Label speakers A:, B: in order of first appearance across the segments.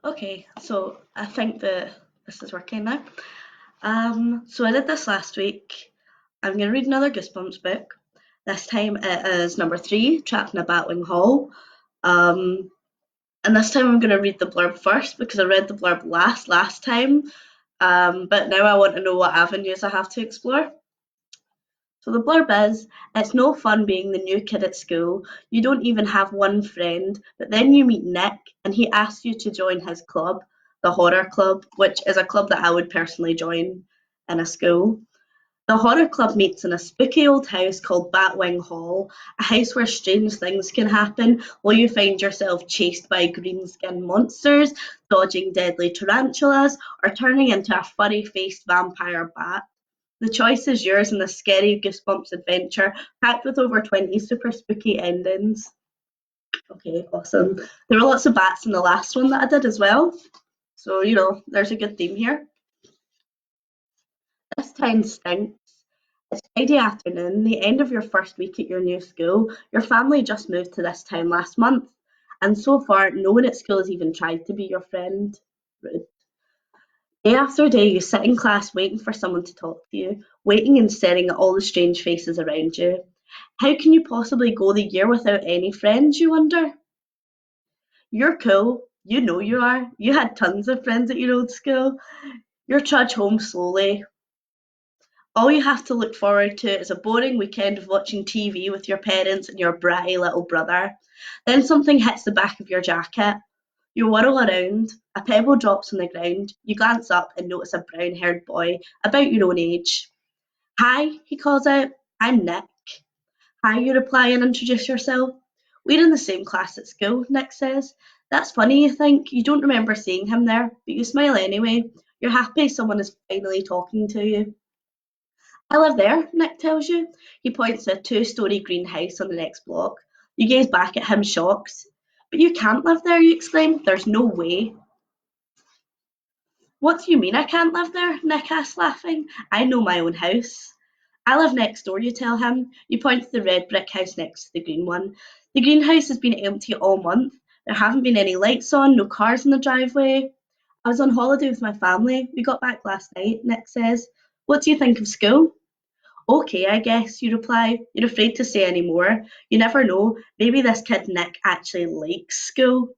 A: Okay, so I think that this is working now. So I did this last week. I'm going to read another Goosebumps book. This time it is number 3, Trapped in a Batwing Hall. Um, and this time I'm going to read the blurb first because I read the blurb last time. But now I want to know what avenues I have to explore. So the blurb is, it's no fun being the new kid at school. You don't even have one friend, but then you meet Nick and he asks you to join his club, the Horror Club, which is a club that I would personally join in a school. The Horror Club meets in a spooky old house called Batwing Hall, a house where strange things can happen while you find yourself chased by green-skinned monsters, dodging deadly tarantulas, or turning into a furry-faced vampire bat. The choice is yours in this scary Goosebumps adventure, packed with over 20 super spooky endings. Okay, awesome. There were lots of bats in the last one that I did as well. So, there's a good theme here. This town stinks. It's Friday afternoon, the end of your first week at your new school. Your family just moved to this town last month. And so far, no one at school has even tried to be your friend. Rude. Day after day, you sit in class waiting for someone to talk to you, waiting and staring at all the strange faces around you. How can you possibly go the year without any friends, you wonder? You're cool. You know you are. You had tons of friends at your old school. You trudge home slowly. All you have to look forward to is a boring weekend of watching TV with your parents and your bratty little brother. Then something hits the back of your jacket. You whirl around, a pebble drops on the ground, you glance up and notice a brown haired boy about your own age. Hi, he calls out, I'm Nick. Hi, you reply and introduce yourself. We're in the same class at school, Nick says. That's funny, you think. You don't remember seeing him there, but you smile anyway. You're happy someone is finally talking to you. I live there, Nick tells you. He points to a 2-story green house on the next block. You gaze back at him, shocked. But you can't live there, you exclaim. There's no way. What do you mean I can't live there? Nick asks, laughing. I know my own house. I live next door, you tell him. You point to the red brick house next to the green one. The greenhouse has been empty all month. There haven't been any lights on, no cars in the driveway. I was on holiday with my family. We got back last night, Nick says. What do you think of school? Okay, I guess, you reply. You're afraid to say any more. You never know. Maybe this kid Nick actually likes school.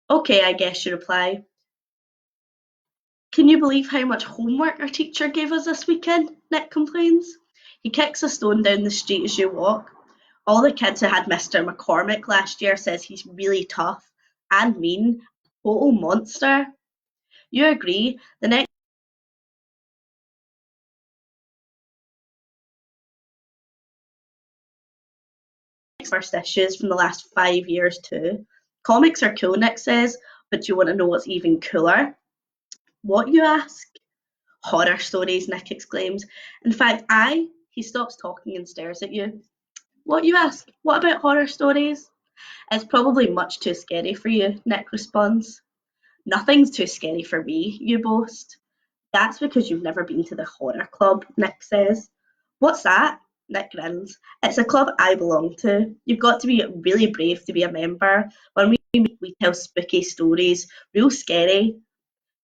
A: Okay, I guess, you reply. Can you believe how much homework our teacher gave us this weekend? Nick complains. He kicks a stone down the street as you walk. All the kids who had Mr. McCormick last year says he's really tough and mean, total monster. You agree. The next first issues from the last 5 years too. Comics are cool, Nick says, but you want to know what's even cooler? What, you ask? Horror stories, Nick exclaims. In fact, he stops talking and stares at you. What, you ask? What about horror stories? It's probably much too scary for you, Nick responds. Nothing's too scary for me, you boast. That's because you've never been to the horror club, Nick says. What's that? Nick grins. It's a club I belong to. You've got to be really brave to be a member. When we meet, we tell spooky stories, real scary.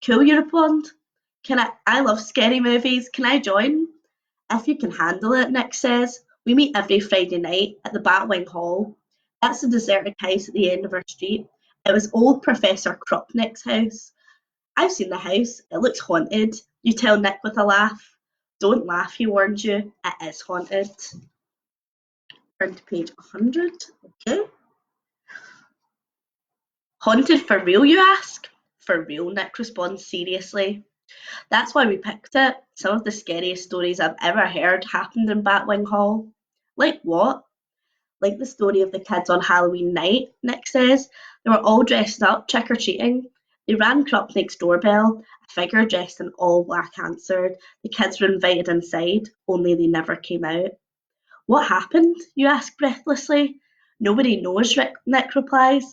A: Cool, you respond. I love scary movies. Can I join? If you can handle it, Nick says. We meet every Friday night at the Batwing Hall. That's a deserted house at the end of our street. It was old Professor Kropnik's house. I've seen the house. It looks haunted. You tell Nick with a laugh. Don't laugh, he warns you. It is haunted. Turn to page 100. Okay. Haunted for real, you ask? For real, Nick responds seriously. That's why we picked it. Some of the scariest stories I've ever heard happened in Batwing Hall. Like what? Like the story of the kids on Halloween night, Nick says. They were all dressed up, trick or treating. They rang Krupnik's doorbell. A figure dressed in all black answered. The kids were invited inside, only they never came out. What happened? You ask breathlessly. Nobody knows, Nick replies.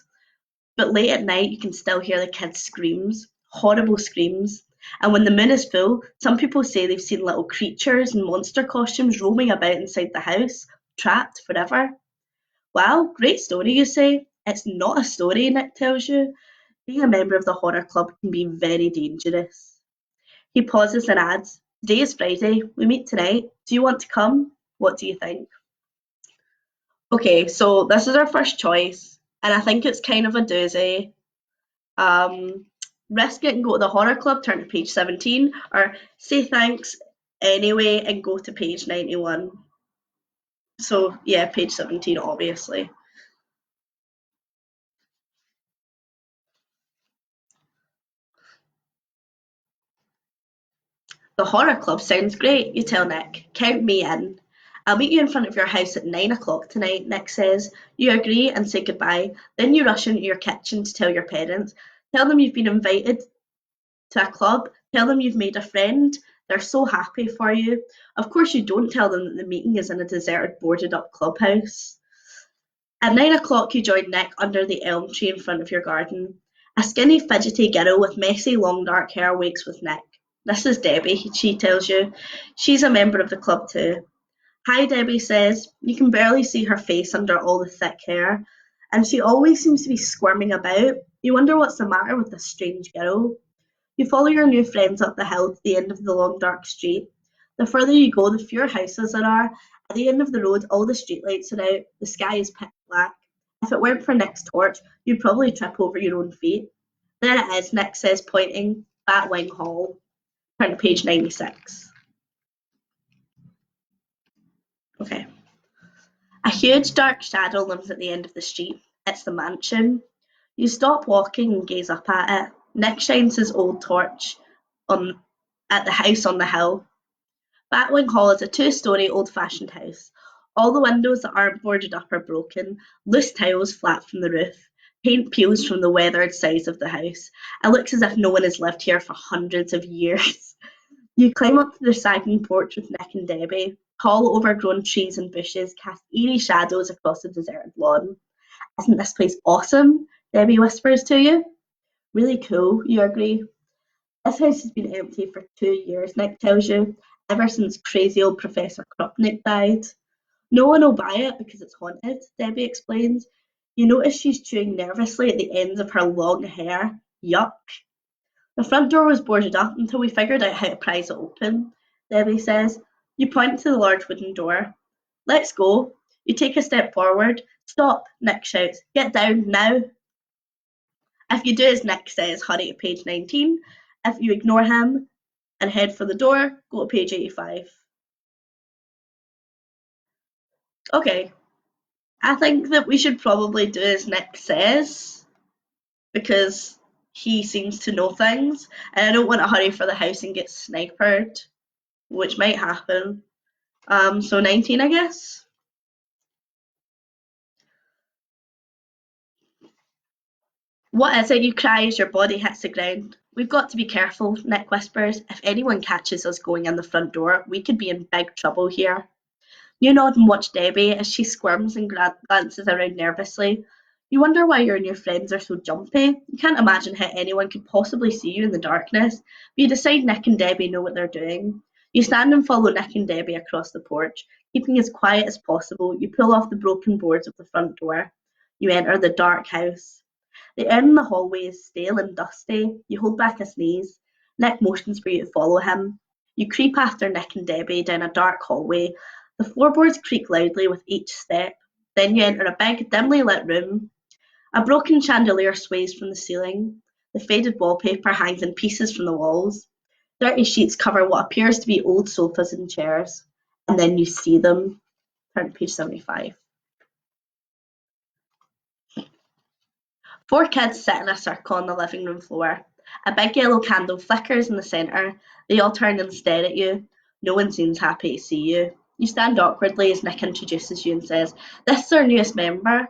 A: But late at night, you can still hear the kids' screams, horrible screams. And when the moon is full, some people say they've seen little creatures in monster costumes roaming about inside the house, trapped forever. Wow, great story, you say. It's not a story, Nick tells you. Being a member of the horror club can be very dangerous. He pauses and adds, "Today is Friday. We meet tonight. Do you want to come? What do you think?" Okay, so this is our first choice, and I think it's kind of a doozy. Um, Risk it and go to the horror club, turn to page 17, or say thanks anyway and go to page 91. So, yeah, page 17, obviously. The horror club sounds great, you tell Nick. Count me in. I'll meet you in front of your house at 9 o'clock tonight, Nick says. You agree and say goodbye. Then you rush into your kitchen to tell your parents. Tell them you've been invited to a club. Tell them you've made a friend. They're so happy for you. Of course, you don't tell them that the meeting is in a deserted, boarded up clubhouse. At 9 o'clock, you join Nick under the elm tree in front of your garden. A skinny, fidgety girl with messy, long dark hair wakes with Nick. This is Debbie, she tells you. She's a member of the club too. Hi, Debbie says. You can barely see her face under all the thick hair, and she always seems to be squirming about. You wonder what's the matter with this strange girl. You follow your new friends up the hill to the end of the long dark street. The further you go, the fewer houses there are. At the end of the road, all the streetlights are out. The sky is pitch black. If it weren't for Nick's torch, you'd probably trip over your own feet. There it is, Nick says, pointing. Batwing Hall. Turn to page 96. Okay. A huge dark shadow looms at the end of the street. It's the mansion. You stop walking and gaze up at it. Nick shines his old torch on at the house on the hill. Batwing Hall is a two-storey old-fashioned house. All the windows that aren't boarded up are broken, loose tiles flat from the roof, paint peels from the weathered sides of the house. It looks as if no one has lived here for hundreds of years. You climb up to the sagging porch with Nick and Debbie. Tall, overgrown trees and bushes cast eerie shadows across the deserted lawn. "Isn't this place awesome?" Debbie whispers to you. "Really cool," you agree. "This house has been empty for 2 years," Nick tells you, "ever since crazy old Professor Krupnik died." "No one will buy it because it's haunted," Debbie explains. You notice she's chewing nervously at the ends of her long hair. Yuck. "The front door was boarded up until we figured out how to prise it open," Debbie says. You point to the large wooden door. "Let's go." You take a step forward. "Stop," Nick shouts. "Get down, now." If you do as Nick says, hurry to page 19. If you ignore him and head for the door, go to page 85. Okay, I think that we should probably do as Nick says because he seems to know things, and I don't want to hurry for the house and get sniped, which might happen. So 19, I guess. "What is it?" you cry as your body hits the ground. "We've got to be careful," Nick whispers. "If anyone catches us going in the front door, we could be in big trouble here." You nod and watch Debbie as she squirms and glances around nervously. You wonder why you and your friends are so jumpy. You can't imagine how anyone could possibly see you in the darkness, but you decide Nick and Debbie know what they're doing. You stand and follow Nick and Debbie across the porch. Keeping as quiet as possible, you pull off the broken boards of the front door. You enter the dark house. The air in the hallway is stale and dusty. You hold back a sneeze. Nick motions for you to follow him. You creep after Nick and Debbie down a dark hallway. The floorboards creak loudly with each step. Then you enter a big, dimly lit room. A broken chandelier sways from the ceiling. The faded wallpaper hangs in pieces from the walls. Dirty sheets cover what appears to be old sofas and chairs. And then you see them. Turn to page 75. Four kids sit in a circle on the living room floor. A big yellow candle flickers in the centre. They all turn and stare at you. No one seems happy to see you. You stand awkwardly as Nick introduces you and says, "This is our newest member."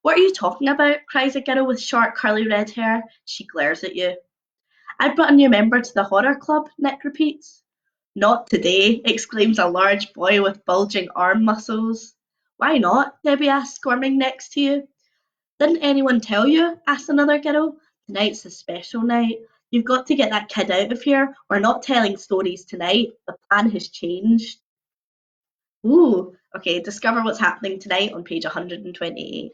A: "What are you talking about?" cries a girl with short curly red hair. She glares at you. "I brought a new member to the horror club," Nick repeats. "Not today," exclaims a large boy with bulging arm muscles. "Why not?" Debbie asks, squirming next to you. "Didn't anyone tell you?" asks another girl. "Tonight's a special night. You've got to get that kid out of here. We're not telling stories tonight. The plan has changed." Ooh, okay, discover what's happening tonight on page 128.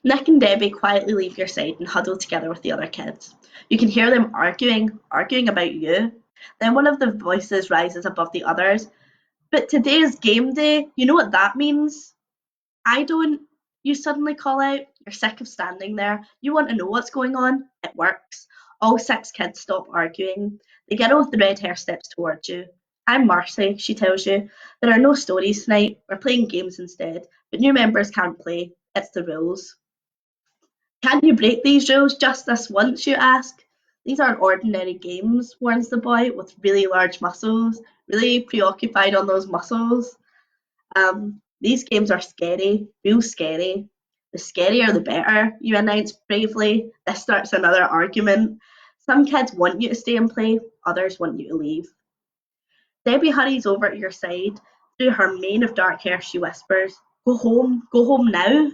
A: Nick and Debbie quietly leave your side and huddle together with the other kids. You can hear them arguing about you. Then one of the voices rises above the others. But today is game day. You know what that means? I don't. You suddenly call out. You're sick of standing there. You want to know what's going on. It works. All six kids stop arguing. The girl with the red hair steps towards you. I'm Marcy, she tells you. There are no stories tonight. We're playing games instead. But new members can't play. It's the rules. Can you break these rules just this once, you ask? These aren't ordinary games, warns the boy with really large muscles, really preoccupied on those muscles. These games are scary, real scary. The scarier the better, you announce bravely. This starts another argument. Some kids want you to stay and play, others want you to leave. Debbie hurries over to your side. Through her mane of dark hair, she whispers, go home now.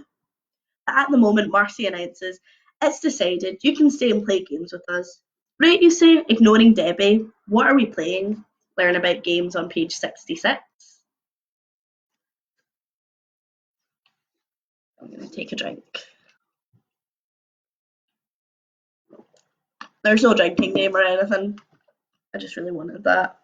A: At the moment, Marcy announces, it's decided, you can stay and play games with us. Right, you say, ignoring Debbie. What are we playing? Learn about games on page 66. I'm going to take a drink. There's no drinking game or anything. I just really wanted that.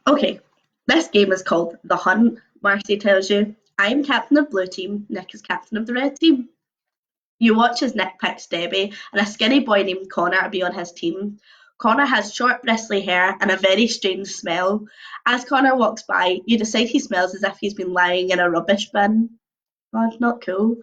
A: Okay, this game is called The Hunt, Marcy tells you. I'm captain of blue team, Nick is captain of the red team. You watch as Nick picks Debbie and a skinny boy named Connor to be on his team. Connor has short bristly hair and a very strange smell. As Connor walks by, you decide he smells as if he's been lying in a rubbish bin. God, not cool.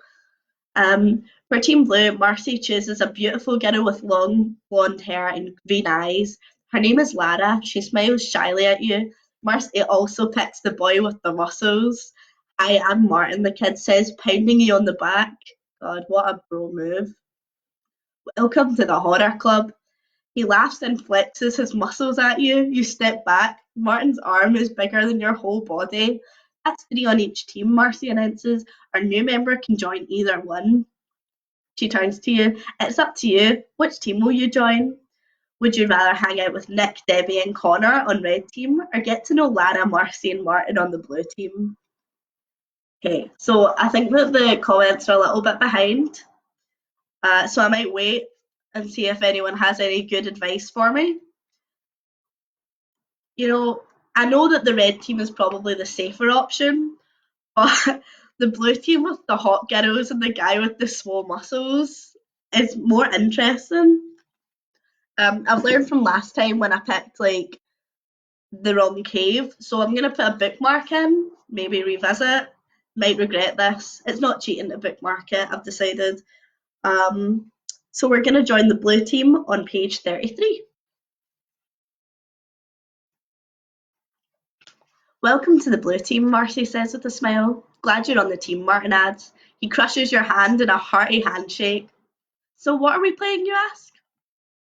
A: For Team Blue, Marcy chooses a beautiful girl with long blonde hair and green eyes. Her name is Lara. She smiles shyly at you. Marcy also picks the boy with the muscles. I am Martin, the kid says, pounding you on the back. God, what a bro move. Welcome to the horror club. He laughs and flexes his muscles at you. You step back. Martin's arm is bigger than your whole body. That's three on each team, Marcy announces. Our new member can join either one. She turns to you. It's up to you. Which team will you join? Would you rather hang out with Nick, Debbie, and Connor on red team, or get to know Lara, Marcy, and Martin on the blue team? Okay, so I think that the comments are a little bit behind. So I might wait and see if anyone has any good advice for me. I know that the red team is probably the safer option, but the blue team with the hot girls and the guy with the swole muscles is more interesting. I've learned from last time when I picked like the wrong cave, so I'm gonna put a bookmark in, maybe revisit. Might regret this. It's not cheating to bookmark it, I've decided. So we're gonna join the blue team on page 33. Welcome to the blue team, Marcy says with a smile. Glad you're on the team, Martin adds. He crushes your hand in a hearty handshake. So what are we playing, you ask?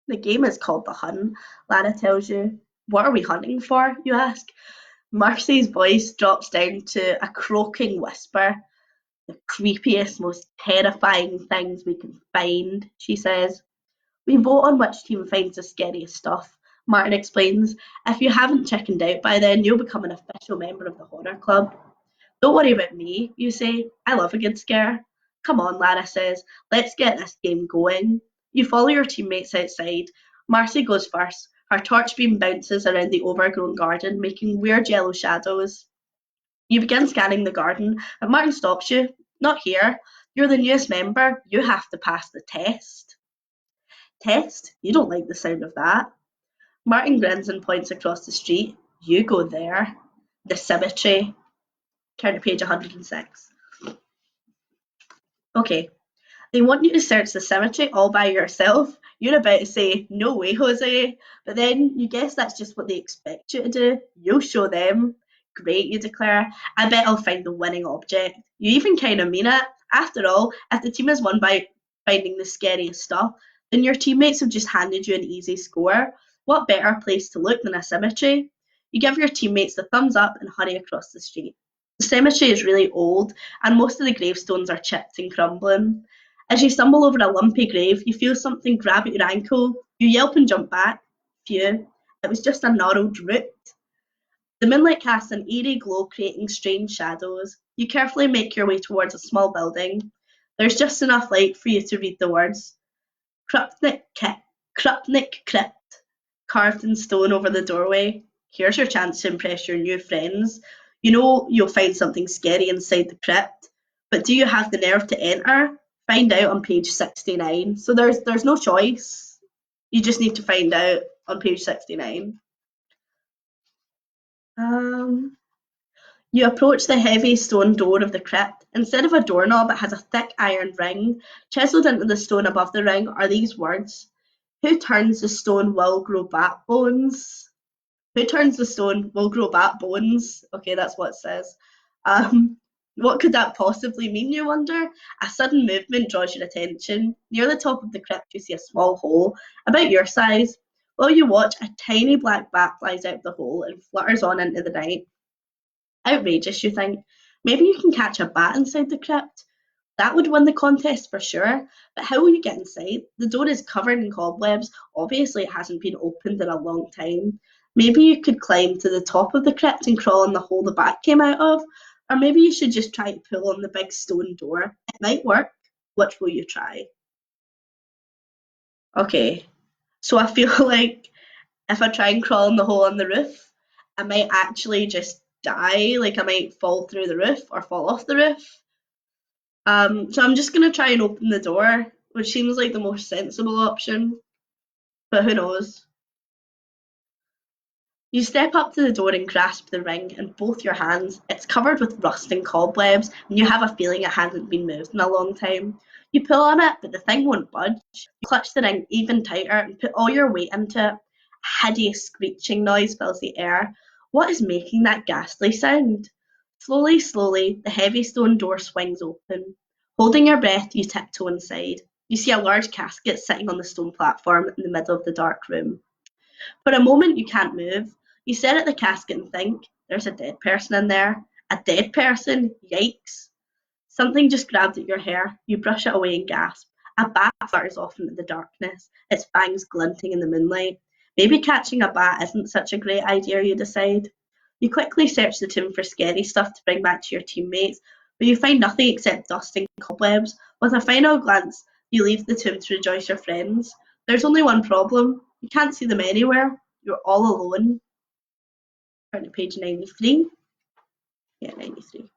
A: The game is called The Hunt, Lara tells you. What are we hunting for, you ask? Marcy's voice drops down to a croaking whisper. The creepiest, most terrifying things we can find, she says. We vote on which team finds the scariest stuff, Martin explains. If you haven't chickened out by then, you'll become an official member of the horror club. Don't worry about me, you say. I love a good scare. Come on, Lara says. Let's get this game going. You follow your teammates outside. Marcy goes first. Her torch beam bounces around the overgrown garden, making weird yellow shadows. You begin scanning the garden, but Martin stops you. Not here. You're the newest member. You have to pass the test. Test? You don't like the sound of that. Martin grins and points across the street. You go there. The cemetery. Turn to page 106. Okay, they want you to search the cemetery all by yourself. You're about to say, no way, Jose. But then you guess that's just what they expect you to do. You'll show them. Great, you declare. I bet I'll find the winning object. You even kind of mean it. After all, if the team has won by finding the scariest stuff, then your teammates have just handed you an easy score. What better place to look than a cemetery? You give your teammates the thumbs up and hurry across the street. The cemetery is really old, and most of the gravestones are chipped and crumbling. As you stumble over a lumpy grave, you feel something grab at your ankle. You yelp and jump back. Phew, it was just a gnarled root. The moonlight casts an eerie glow, creating strange shadows. You carefully make your way towards a small building. There's just enough light for you to read the words Krupnik Crypt carved in stone over the doorway. Here's your chance to impress your new friends. You know you'll find something scary inside the crypt, but do you have the nerve to enter? Find out on page 69. So there's no choice. You just need to find out on page 69. Um, you approach the heavy stone door of the crypt. Instead of a doorknob, it has a thick iron ring. Chiseled into the stone above the ring are these words: Who turns the stone will grow backbones. Who turns the stone will grow backbones. Okay, that's what it says. Um, what could that possibly mean, you wonder? A sudden movement draws your attention. Near the top of the crypt, you see a small hole, about your size. While you watch, a tiny black bat flies out of the hole and flutters on into the night. Outrageous, you think. Maybe you can catch a bat inside the crypt. That would win the contest for sure, but how will you get inside? The door is covered in cobwebs. Obviously, it hasn't been opened in a long time. Maybe you could climb to the top of the crypt and crawl in the hole the bat came out of, or maybe you should just try to pull on the big stone door. It might work. Which will you try? Okay, so I feel like if I try and crawl in the hole on the roof, I might actually just die. Like I might fall through the roof or fall off the roof. So I'm just gonna try and open the door, which seems like the most sensible option, but who knows? You step up to the door and grasp the ring in both your hands. It's covered with rust and cobwebs, and you have a feeling it hasn't been moved in a long time. You pull on it, but the thing won't budge. You clutch the ring even tighter and put all your weight into it. A hideous screeching noise fills the air. What is making that ghastly sound? Slowly, slowly, the heavy stone door swings open. Holding your breath, you tiptoe inside. You see a large casket sitting on the stone platform in the middle of the dark room. For a moment you can't move. You stare at the casket and think, there's a dead person in there. A dead person? Yikes. Something just grabbed at your hair. You brush it away and gasp. A bat flutters off into the darkness, its fangs glinting in the moonlight. Maybe catching a bat isn't such a great idea, you decide. You quickly search the tomb for scary stuff to bring back to your teammates, but you find nothing except dust and cobwebs. With a final glance, you leave the tomb to rejoice your friends. There's only one problem. You can't see them anywhere. You're all alone. Turn to page 93. Yeah, 93.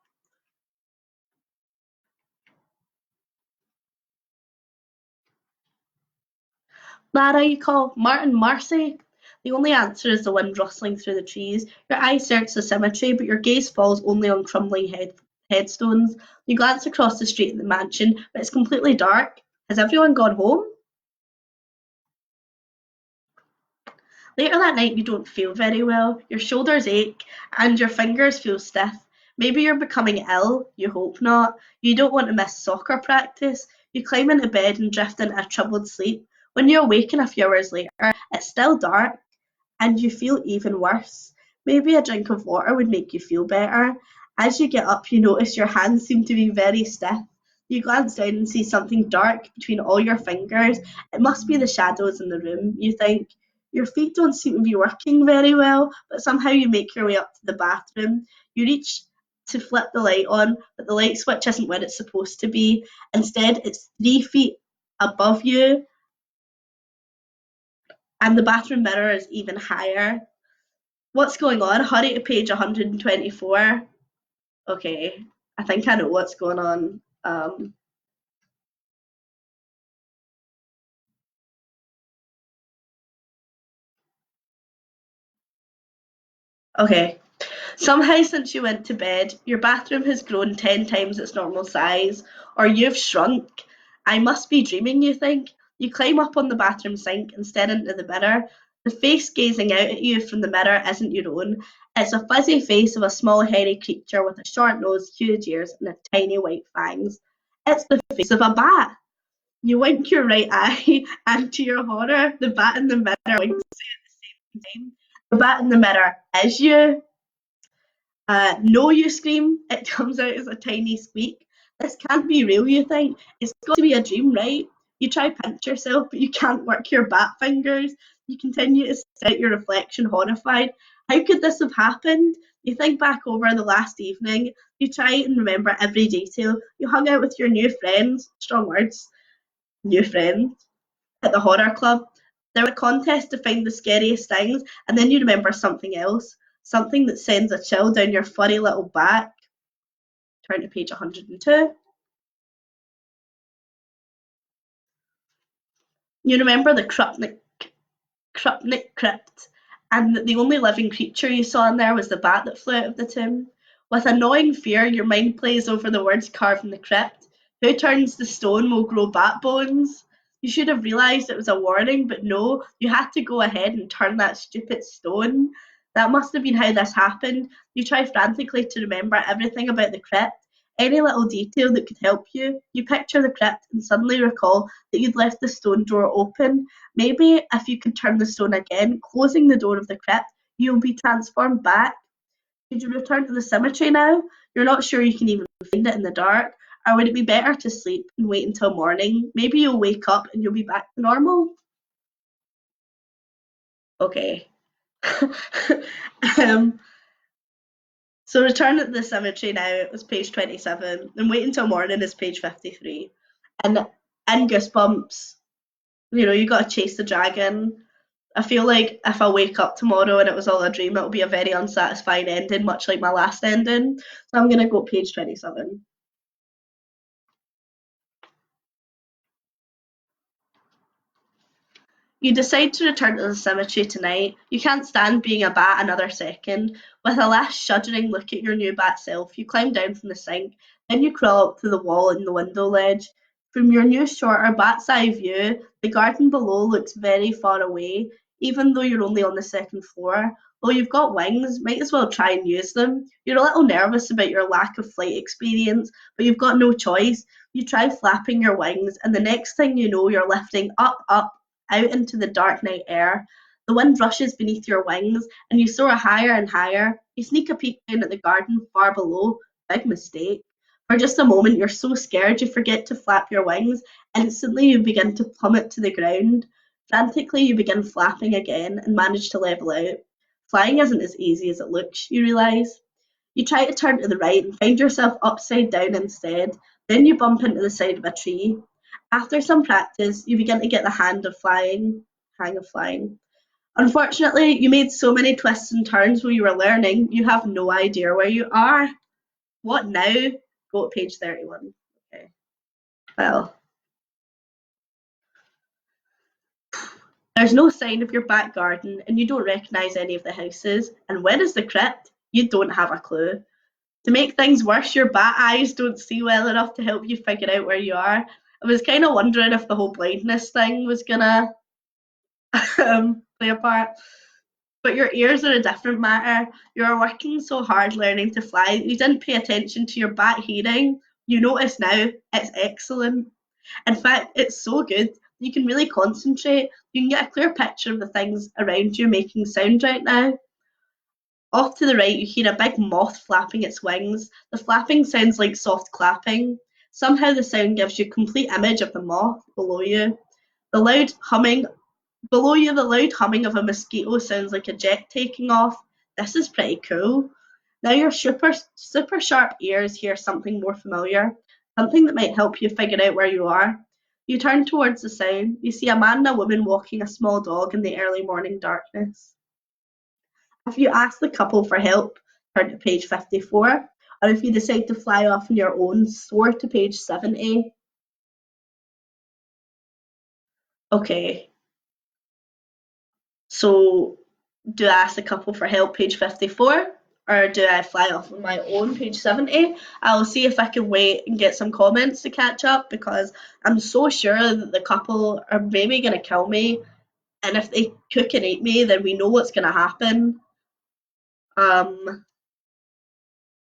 A: Lara, you call. Martin, Marcy. The only answer is the wind rustling through the trees. Your eyes search the cemetery, but your gaze falls only on crumbling headstones. You glance across the street at the mansion, but it's completely dark. Has everyone gone home? Later that night, you don't feel very well. Your shoulders ache and your fingers feel stiff. Maybe you're becoming ill. You hope not. You don't want to miss soccer practice. You climb into bed and drift into a troubled sleep. When you awaken a few hours later, it's still dark and you feel even worse. Maybe a drink of water would make you feel better. As you get up, you notice your hands seem to be very stiff. You glance down and see something dark between all your fingers. It must be the shadows in the room, you think. Your feet don't seem to be working very well, but somehow you make your way up to the bathroom. You reach to flip the light on, but the light switch isn't where it's supposed to be. Instead, it's 3 feet above you, and the bathroom mirror is even higher. What's going on? Hurry to page 124. Okay, I think I know what's going on. Okay, somehow since you went to bed, your bathroom has grown 10 times its normal size, or you've shrunk. I must be dreaming, you think. You climb up on the bathroom sink and stare into the mirror. The face gazing out at you from the mirror isn't your own. It's a fuzzy face of a small hairy creature with a short nose, huge ears, and a tiny white fangs. It's the face of a bat. You wink your right eye, and to your horror, the bat in the mirror winks at the same time. The bat in the mirror is you. No, you scream. It comes out as a tiny squeak. This can't be real, you think. It's got to be a dream, right? You try pinch yourself, but you can't work your bat fingers. You continue to stare at your reflection horrified. How could this have happened? You think back over the last evening. You try and remember every detail. You hung out with your new friends, strong words, new friends, at the horror club. There was a contest to find the scariest things, and then you remember something else, something that sends a chill down your furry little back. Turn to page 102. You remember the Krupnik crypt, and the only living creature you saw in there was the bat that flew out of the tomb. With a gnawing fear, your mind plays over the words carved in the crypt. Who turns the stone will grow bat bones. You should have realised it was a warning, but no, you had to go ahead and turn that stupid stone. That must have been how this happened. You try frantically to remember everything about the crypt, any little detail that could help you. You picture the crypt and suddenly recall that you'd left the stone door open. Maybe if you could turn the stone again, closing the door of the crypt, you'll be transformed back. Should you return to the cemetery now? You're not sure you can even find it in the dark. Or would it be better to sleep and wait until morning? Maybe you'll wake up and you'll be back to normal. Okay. um, so return to the cemetery now, it was page 27, and wait until morning is page 53. And in Goosebumps, you got to chase the dragon. I feel like if I wake up tomorrow and it was all a dream, it'll be a very unsatisfying ending, much like my last ending. So I'm going to go page 27. You decide to return to the cemetery tonight. You can't stand being a bat another second. With a last shuddering look at your new bat self, you climb down from the sink. Then you crawl up to the wall in the window ledge. From your new shorter bat's eye view, the garden below looks very far away, even though you're only on the second floor. Though you've got wings, might as well try and use them. You're a little nervous about your lack of flight experience, but you've got no choice. You try flapping your wings, and the next thing you know, you're lifting up, out into the dark night air. The wind rushes beneath your wings, and you soar higher and higher. You sneak a peek down at the garden far below. Big mistake. For just a moment, you're so scared you forget to flap your wings. Instantly, you begin to plummet to the ground. Frantically, you begin flapping again and manage to level out. Flying isn't as easy as it looks, you realise. You try to turn to the right and find yourself upside down instead. Then you bump into the side of a tree. After some practice, you begin to get the hang of flying. Unfortunately, you made so many twists and turns while you were learning, you have no idea where you are. What now? Go to page 31. Okay. Well, there's no sign of your back garden, and you don't recognise any of the houses. And where is the crypt? You don't have a clue. To make things worse, your bat eyes don't see well enough to help you figure out where you are. I was kind of wondering if the whole blindness thing was gonna play a part. But your ears are a different matter. You are working so hard learning to fly that you didn't pay attention to your bat hearing. You notice now, it's excellent. In fact, it's so good you can really concentrate. You can get a clear picture of the things around you making sound right now. Off to the right, you hear a big moth flapping its wings. The flapping sounds like soft clapping. Somehow the sound gives you a complete image of the moth below you. The loud humming Below you, the loud humming of a mosquito sounds like a jet taking off. This is pretty cool. Now your super sharp ears hear something more familiar, something that might help you figure out where you are. You turn towards the sound. You see a man and a woman walking a small dog in the early morning darkness. If you ask the couple for help, turn to page 54. Or if you decide to fly off on your own, soar to page 70. Okay, so do I ask the couple for help, page 54? Or do I fly off on my own, page 70? I'll see if I can wait and get some comments to catch up because I'm so sure that the couple are maybe going to kill me. And if they cook and eat me, then we know what's going to happen. Um,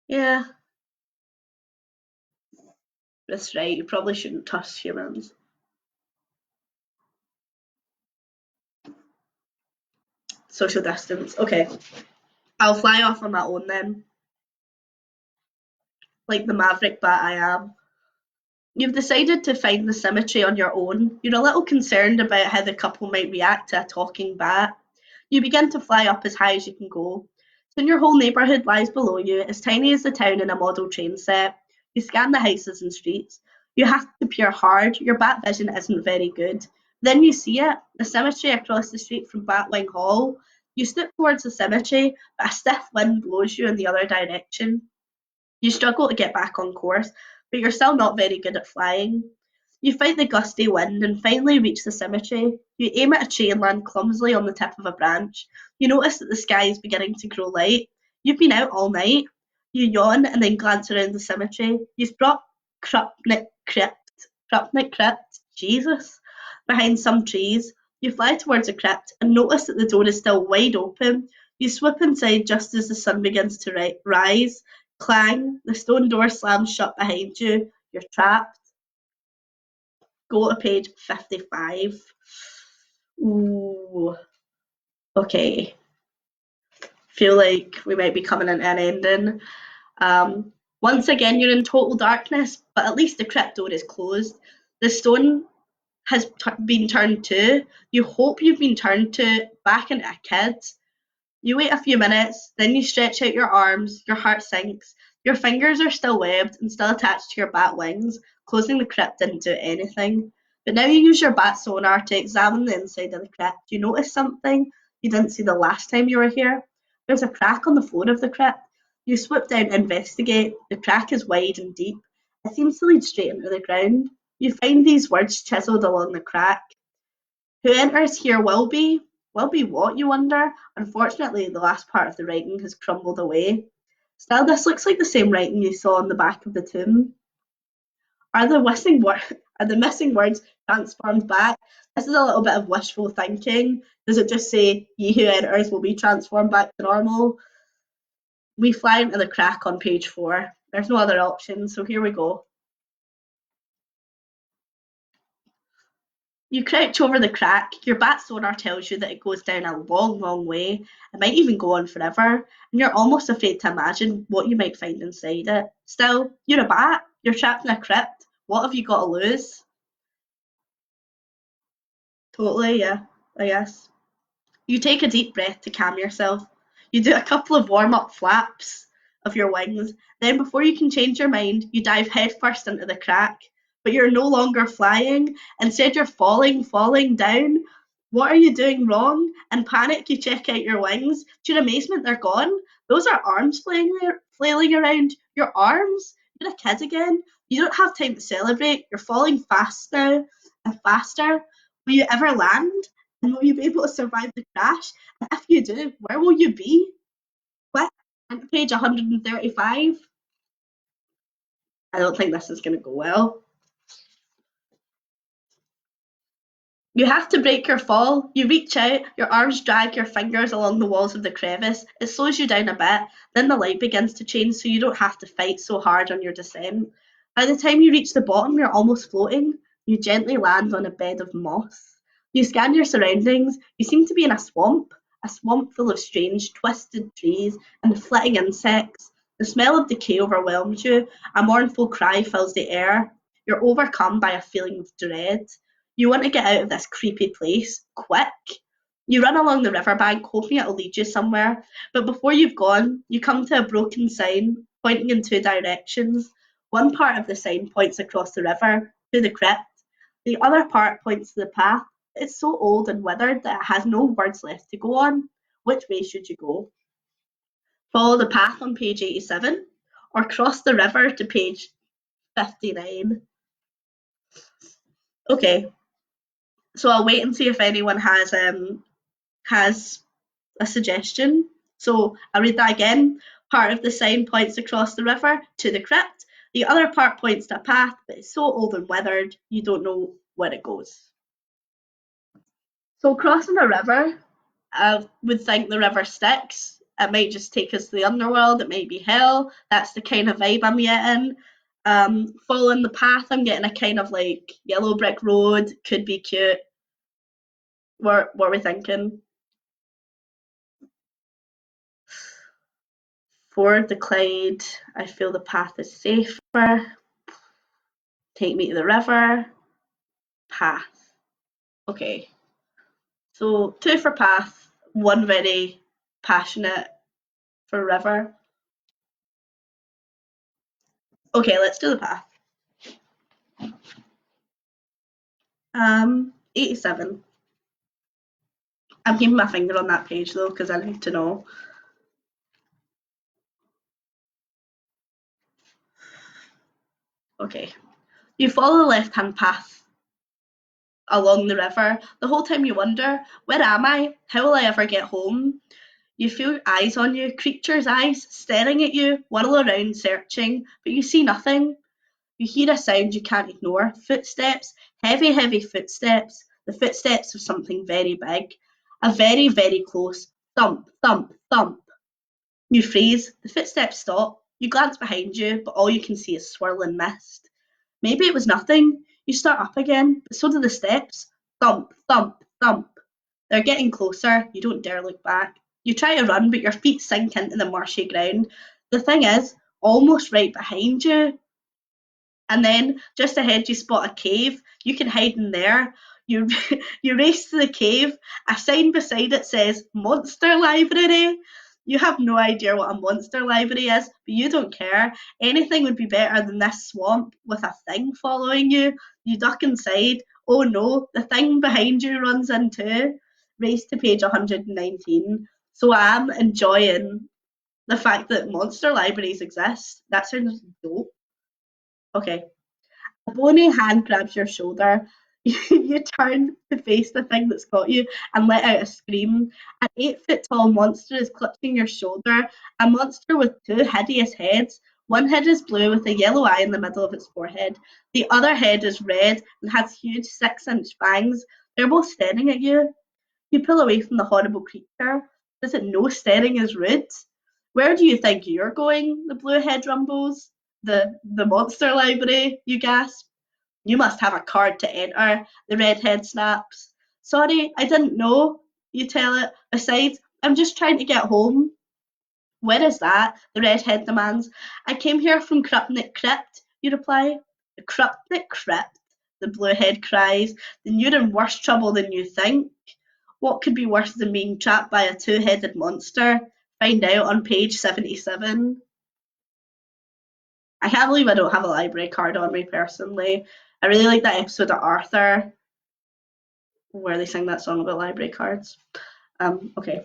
A: yeah, that's right. You probably shouldn't touch humans. Social distance. Okay, I'll fly off on my own then, like the maverick bat I am. You've decided to find the cemetery on your own. You're a little concerned about how the couple might react to a talking bat. You begin to fly up as high as you can go. Soon your whole neighbourhood lies below you, as tiny as the town in a model train set. You scan the houses and streets. You have to peer hard. Your bat vision isn't very good. Then you see it, the cemetery across the street from Batwing Hall. You step towards the cemetery, but a stiff wind blows you in the other direction. You struggle to get back on course, but you're still not very good at flying. You fight the gusty wind and finally reach the cemetery. You aim at a tree and land clumsily on the tip of a branch. You notice that the sky is beginning to grow light. You've been out all night. You yawn and then glance around the cemetery. You spot Krupnik Crypt, Jesus, behind some trees. You fly towards the crypt and notice that the door is still wide open. You swoop inside just as the sun begins to rise. Clang, the stone door slams shut behind you. You're trapped. Go to page 55. Ooh, okay. Feel like we might be coming into an ending. Once again, you're in total darkness, but at least the crypt door is closed. The stone has been turned to. You hope you've been turned to back into a kid. You wait a few minutes, then you stretch out your arms, your heart sinks. Your fingers are still webbed and still attached to your bat wings. Closing the crypt didn't do anything. But now you use your bat sonar to examine the inside of the crypt. You notice something you didn't see the last time you were here. There's a crack on the floor of the crypt. You swoop down to investigate. The crack is wide and deep. It seems to lead straight into the ground. You find these words chiselled along the crack. Who enters here will be. Will be what, you wonder? Unfortunately, the last part of the writing has crumbled away. Still, this looks like the same writing you saw on the back of the tomb. Are the missing words transformed back? This is a little bit of wishful thinking. Does it just say, ye who enters will be transformed back to normal? We fly into the crack on page 4. There's no other option, so here we go. You crouch over the crack. Your bat sonar tells you that it goes down a long, long way. It might even go on forever, and you're almost afraid to imagine what you might find inside it. Still, you're a bat. You're trapped in a crypt. What have you got to lose? Totally, yeah, I guess. You take a deep breath to calm yourself. You do a couple of warm-up flaps of your wings. Then, before you can change your mind, you dive headfirst into the crack. But you're no longer flying. Instead, you're falling down. What are you doing wrong? In panic, you check out your wings. To your amazement, they're gone. Those are arms flailing around. Your arms? You're a kid again. You don't have time to celebrate. You're falling fast now and faster. Will you ever land? And will you be able to survive the crash? And if you do, where will you be? What? On page 135? I don't think this is going to go well. You have to break your fall. You reach out, your arms drag your fingers along the walls of the crevice. It slows you down a bit, then the light begins to change so you don't have to fight so hard on your descent. By the time you reach the bottom, you're almost floating. You gently land on a bed of moss. You scan your surroundings. You seem to be in a swamp full of strange, twisted trees and flitting insects. The smell of decay overwhelms you. A mournful cry fills the air. You're overcome by a feeling of dread. You want to get out of this creepy place, quick. You run along the riverbank, hoping it'll lead you somewhere, but before you've gone, you come to a broken sign pointing in two directions. One part of the sign points across the river to the crypt. The other part points to the path. It's so old and withered that it has no words left to go on. Which way should you go? Follow the path on page 87 or cross the river to page 59? Okay, so I'll wait and see if anyone has a suggestion. So I'll read that again. Part of the sign points across the river to the crypt. The other part points to a path, but it's so old and withered you don't know where it goes. So crossing a river, I would think the river Styx. It might just take us to the underworld. It might be hell. That's the kind of vibe I'm getting. Following the path, I'm getting a kind of like yellow brick road. Could be cute. What are we thinking? Ford the Clyde. I feel the path is safer. Take me to the river. Path. Okay. So 2 for path, 1 very passionate for river. Okay, let's do the path. 87. I'm keeping my finger on that page though because I need to know. Okay. You follow the left-hand path along the river. The whole time you wonder, where am I? How will I ever get home? You feel eyes on you, creatures' eyes staring at you, whirl around searching, but you see nothing. You hear a sound you can't ignore. Footsteps, heavy, heavy footsteps, the footsteps of something very big. A very, very close thump, thump, thump. You freeze, the footsteps stop. You glance behind you, but all you can see is swirling mist. Maybe it was nothing. You start up again, but so do the steps. Thump, thump, thump. They're getting closer. You don't dare look back. You try to run, but your feet sink into the marshy ground. The thing is, almost right behind you, and then just ahead you spot a cave. You can hide in there. You you race to the cave. A sign beside it says Monster Library. You have no idea what a monster library is, but you don't care. Anything would be better than this swamp with a thing following you. You duck inside. Oh no, the thing behind you runs in too. Race to page 119. So I'm enjoying the fact that monster libraries exist. That sounds dope. Okay. A bony hand grabs your shoulder. You turn to face the thing that's got you and let out a scream. An 8 foot tall monster is clutching your shoulder, a monster with 2 hideous heads. One head is blue with a yellow eye in the middle of its forehead. The other head is red and has huge 6-inch fangs. They're both staring at you. You pull away from the horrible creature. Does it know staring is rude? Where do you think you're going? The blue head rumbles. The monster library, you gasp. You must have a card to enter, the redhead snaps. Sorry, I didn't know, you tell it. Besides, I'm just trying to get home. Where is that? The redhead demands. I came here from Krupnik Crypt, you reply. The Krupnik Crypt, the bluehead cries. Then you're in worse trouble than you think. What could be worse than being trapped by a 2-headed monster? Find out on page 77. I can't believe I don't have a library card on me personally. I really like that episode of Arthur where they sing that song about library cards. Okay.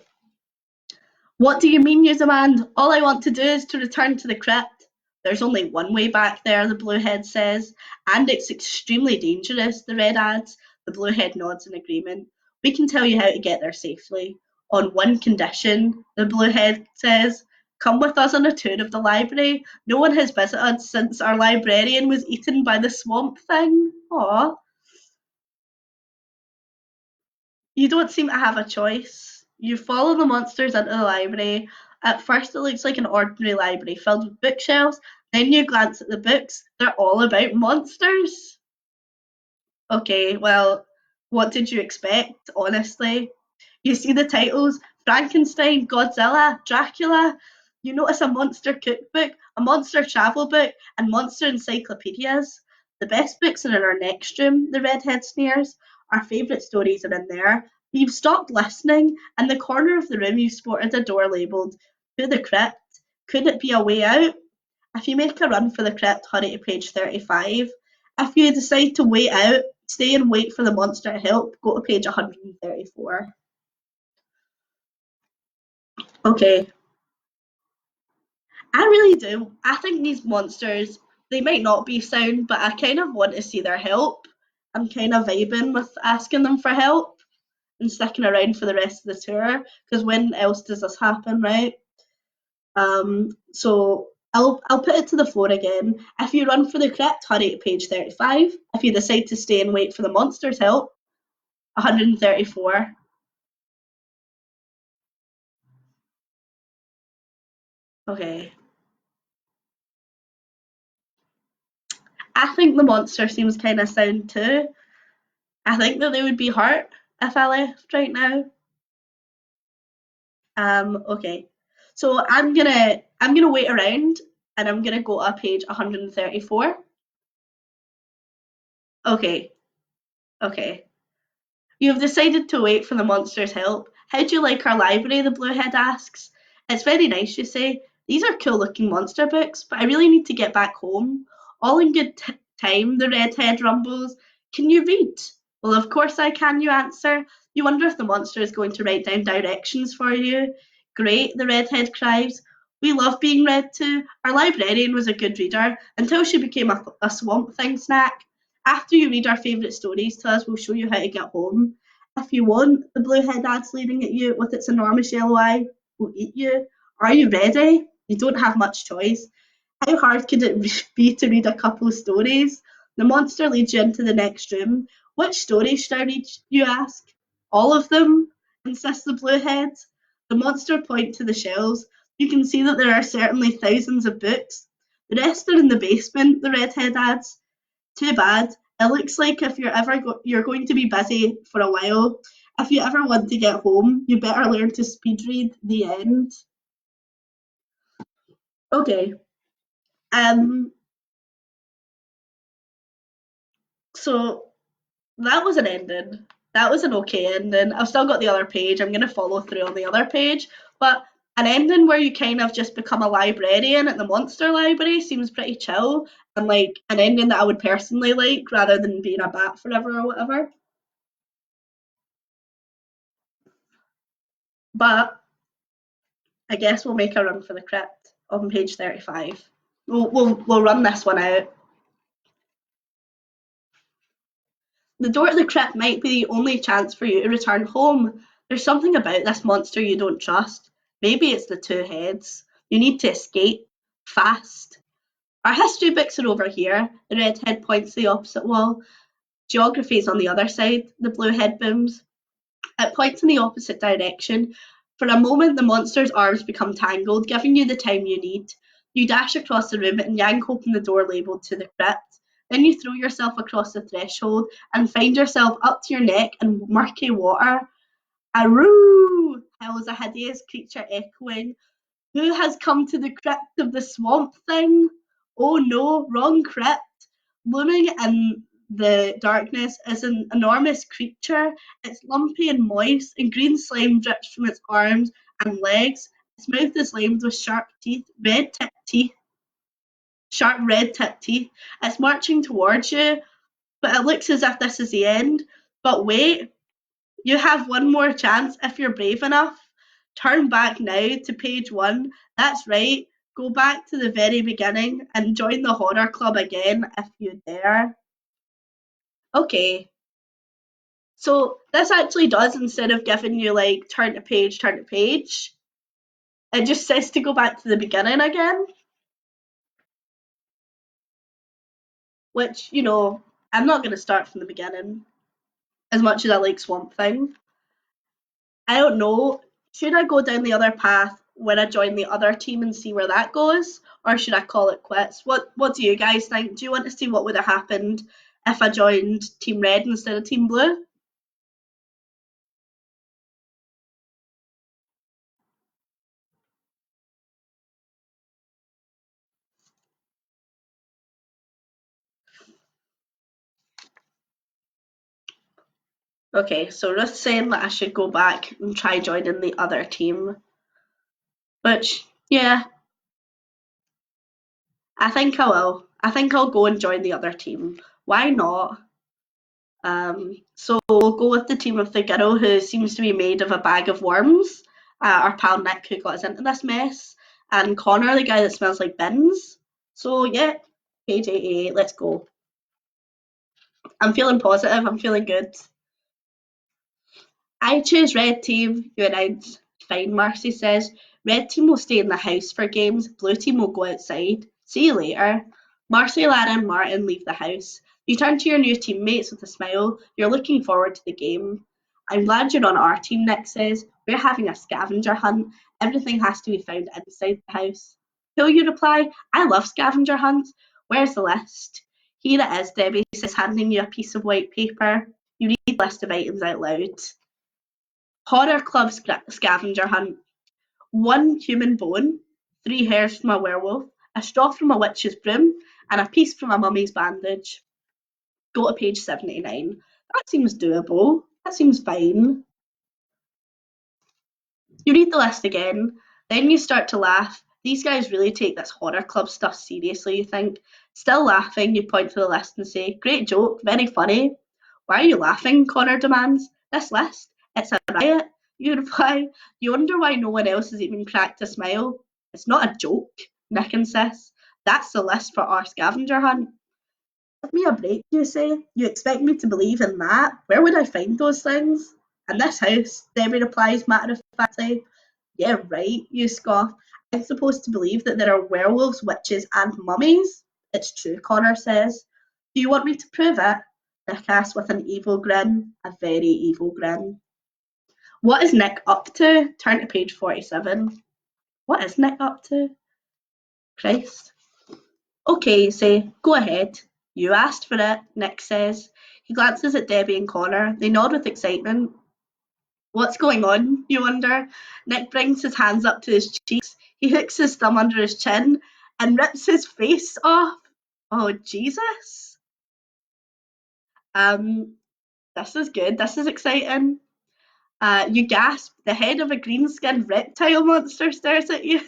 A: What do you mean, you demand? All I want to do is to return to the crypt. There's only one way back there, the bluehead says, and it's extremely dangerous, the red adds. The bluehead nods in agreement. We can tell you how to get there safely. On one condition, the bluehead says. Come with us on a tour of the library. No one has visited since our librarian was eaten by the swamp thing. Aw. You don't seem to have a choice. You follow the monsters into the library. At first, it looks like an ordinary library filled with bookshelves. Then you glance at the books. They're all about monsters. Okay, well, what did you expect, honestly? You see the titles Frankenstein, Godzilla, Dracula. You notice a monster cookbook, a monster travel book, and monster encyclopedias. The best books are in our next room, the redhead sneers. Our favourite stories are in there. You've stopped listening. In the corner of the room, you've spotted a door labelled To the Crypt. Could it be a way out? If you make a run for the crypt, hurry to page 35. If you decide to wait out, stay and wait for the monster to help, go to page 134. Okay, I really do. I think these monsters, they might not be sound, but I kind of want to see their help. I'm kind of vibing with asking them for help and sticking around for the rest of the tour, because when else does this happen, right? So I'll put it to the floor again. If you run for the crypt, hurry to page 35. If you decide to stay and wait for the monster's help, 134. Okay. I think the monster seems kind of sound too. I think that they would be hurt if I left right now. Okay. So I'm gonna wait around and I'm gonna go to page 134. Okay, okay. You have decided to wait for the monster's help. How do you like our library? The bluehead asks. It's very nice, you say. These are cool looking monster books, but I really need to get back home. All in good time, the redhead rumbles. Can you read? Well, of course I can, you answer. You wonder if the monster is going to write down directions for you. Great, the redhead cries. We love being read to. Our librarian was a good reader until she became a swamp thing snack. After you read our favourite stories to us, we'll show you how to get home. If you want, the bluehead ad's leaning at you with its enormous yellow eye. Will eat you. Are you ready? You don't have much choice. How hard could it be to read a couple of stories? The monster leads you into the next room. Which stories should I read, you ask? All of them, insists the bluehead. The monster points to the shelves. You can see that there are certainly thousands of books. The rest are in the basement, the redhead adds. Too bad. It looks like if you're going to be busy for a while. If you ever want to get home, you better learn to speed read. The end. Okay. Um. So that was an ending. That was an okay ending. I've still got the other page. I'm gonna follow through on the other page, but an ending where you kind of just become a librarian at the monster library seems pretty chill and like an ending that I would personally like rather than being a bat forever or whatever. But I guess we'll make a run for the crypt on page 35. We'll run this one out. The door to the crypt might be the only chance for you to return home. There's something about this monster you don't trust. Maybe it's the two heads. You need to escape. Fast. Our history books are over here. The redhead points to the opposite wall. Geography's on the other side. The bluehead booms. It points in the opposite direction. For a moment, the monster's arms become tangled, giving you the time you need. You dash across the room and yank open the door labelled to the crypt. Then you throw yourself across the threshold and find yourself up to your neck in murky water. Aroo! Howls a hideous creature echoing. Who has come to the crypt of the swamp thing? Oh no, wrong crypt. Looming in the darkness is an enormous creature. It's lumpy and moist, and green slime drips from its arms and legs. Its mouth is lined with sharp red tipped teeth. It's marching towards you, but it looks as if this is the end. But wait, you have one more chance if you're brave enough. Turn back now to page one. That's right. Go back to the very beginning and join the horror club again if you dare. Okay, so this actually does, instead of giving you like turn to page, it just says to go back to the beginning again, which, I'm not going to start from the beginning as much as I like Swamp Thing. I don't know. Should I go down the other path when I join the other team and see where that goes? Or should I call it quits? What do you guys think? Do you want to see what would have happened if I joined Team Red instead of Team Blue? Okay, so Ruth's saying that I should go back and try joining the other team. Which, yeah, I think I will. I think I'll go and join the other team. Why not? So we'll go with the team of the girl who seems to be made of a bag of worms, our pal Nick who got us into this mess, and Connor, the guy that smells like bins. So yeah, page 88, let's go. I'm feeling positive, I'm feeling good. I choose red team, you announce. Fine, Marcy says. Red team will stay in the house for games, blue team will go outside. See you later. Marcy, Lara and Martin leave the house. You turn to your new teammates with a smile. You're looking forward to the game. I'm glad you're on our team, Nick says. We're having a scavenger hunt. Everything has to be found inside the house. Cool, you reply. I love scavenger hunts. Where's the list? Here it is, Debbie says, handing you a piece of white paper. You read the list of items out loud. Horror Club scavenger hunt. One human bone, three hairs from a werewolf, a straw from a witch's broom, and a piece from a mummy's bandage. Go to page 79. That seems doable. That seems fine. You read the list again, then you start to laugh. These guys really take this horror club stuff seriously, you think. Still laughing, you point to the list and say, "Great joke, very funny." "Why are you laughing?" Connor demands. "This list, it's a riot," you reply. You wonder why no one else has even cracked a smile. "It's not a joke," Nick insists. "That's the list for our scavenger hunt." "Give me a break," you say. "You expect me to believe in that? Where would I find those things?" "In this house," Debbie replies matter of factly. "Yeah, right," you scoff. "I'm supposed to believe that there are werewolves, witches, and mummies?" "It's true," Connor says. "Do you want me to prove it?" Nick asks with an evil grin. A very evil grin. What is Nick up to? Turn to page 47. What is Nick up to? Christ. "Okay," you say. "Go ahead." "You asked for it," Nick says. He glances at Debbie and Connor. They nod with excitement. "What's going on?" you wonder. Nick brings his hands up to his cheeks. He hooks his thumb under his chin and rips his face off. Oh, Jesus. Um, this is good. This is exciting. You gasp. The head of a green-skinned reptile monster stares at you.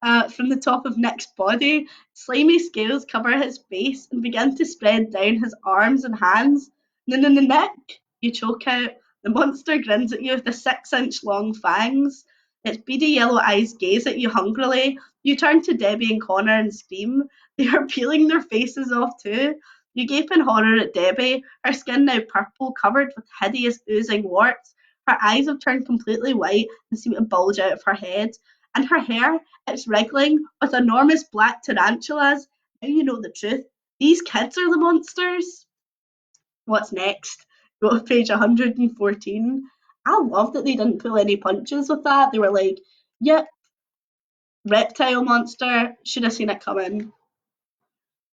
A: From the top of Nick's body, slimy scales cover his face and begin to spread down his arms and hands. No, no, no, Nick, you choke out. The monster grins at you with the 6-inch long fangs. Its beady yellow eyes gaze at you hungrily. You turn to Debbie and Connor and scream. They are peeling their faces off too. You gape in horror at Debbie, her skin now purple, covered with hideous oozing warts. Her eyes have turned completely white and seem to bulge out of her head. And her hair, it's wriggling with enormous black tarantulas. Now you know the truth. These kids are the monsters. What's next? Go to page 114. I love that they didn't pull any punches with that. They were like, yep, reptile monster. Should have seen it coming.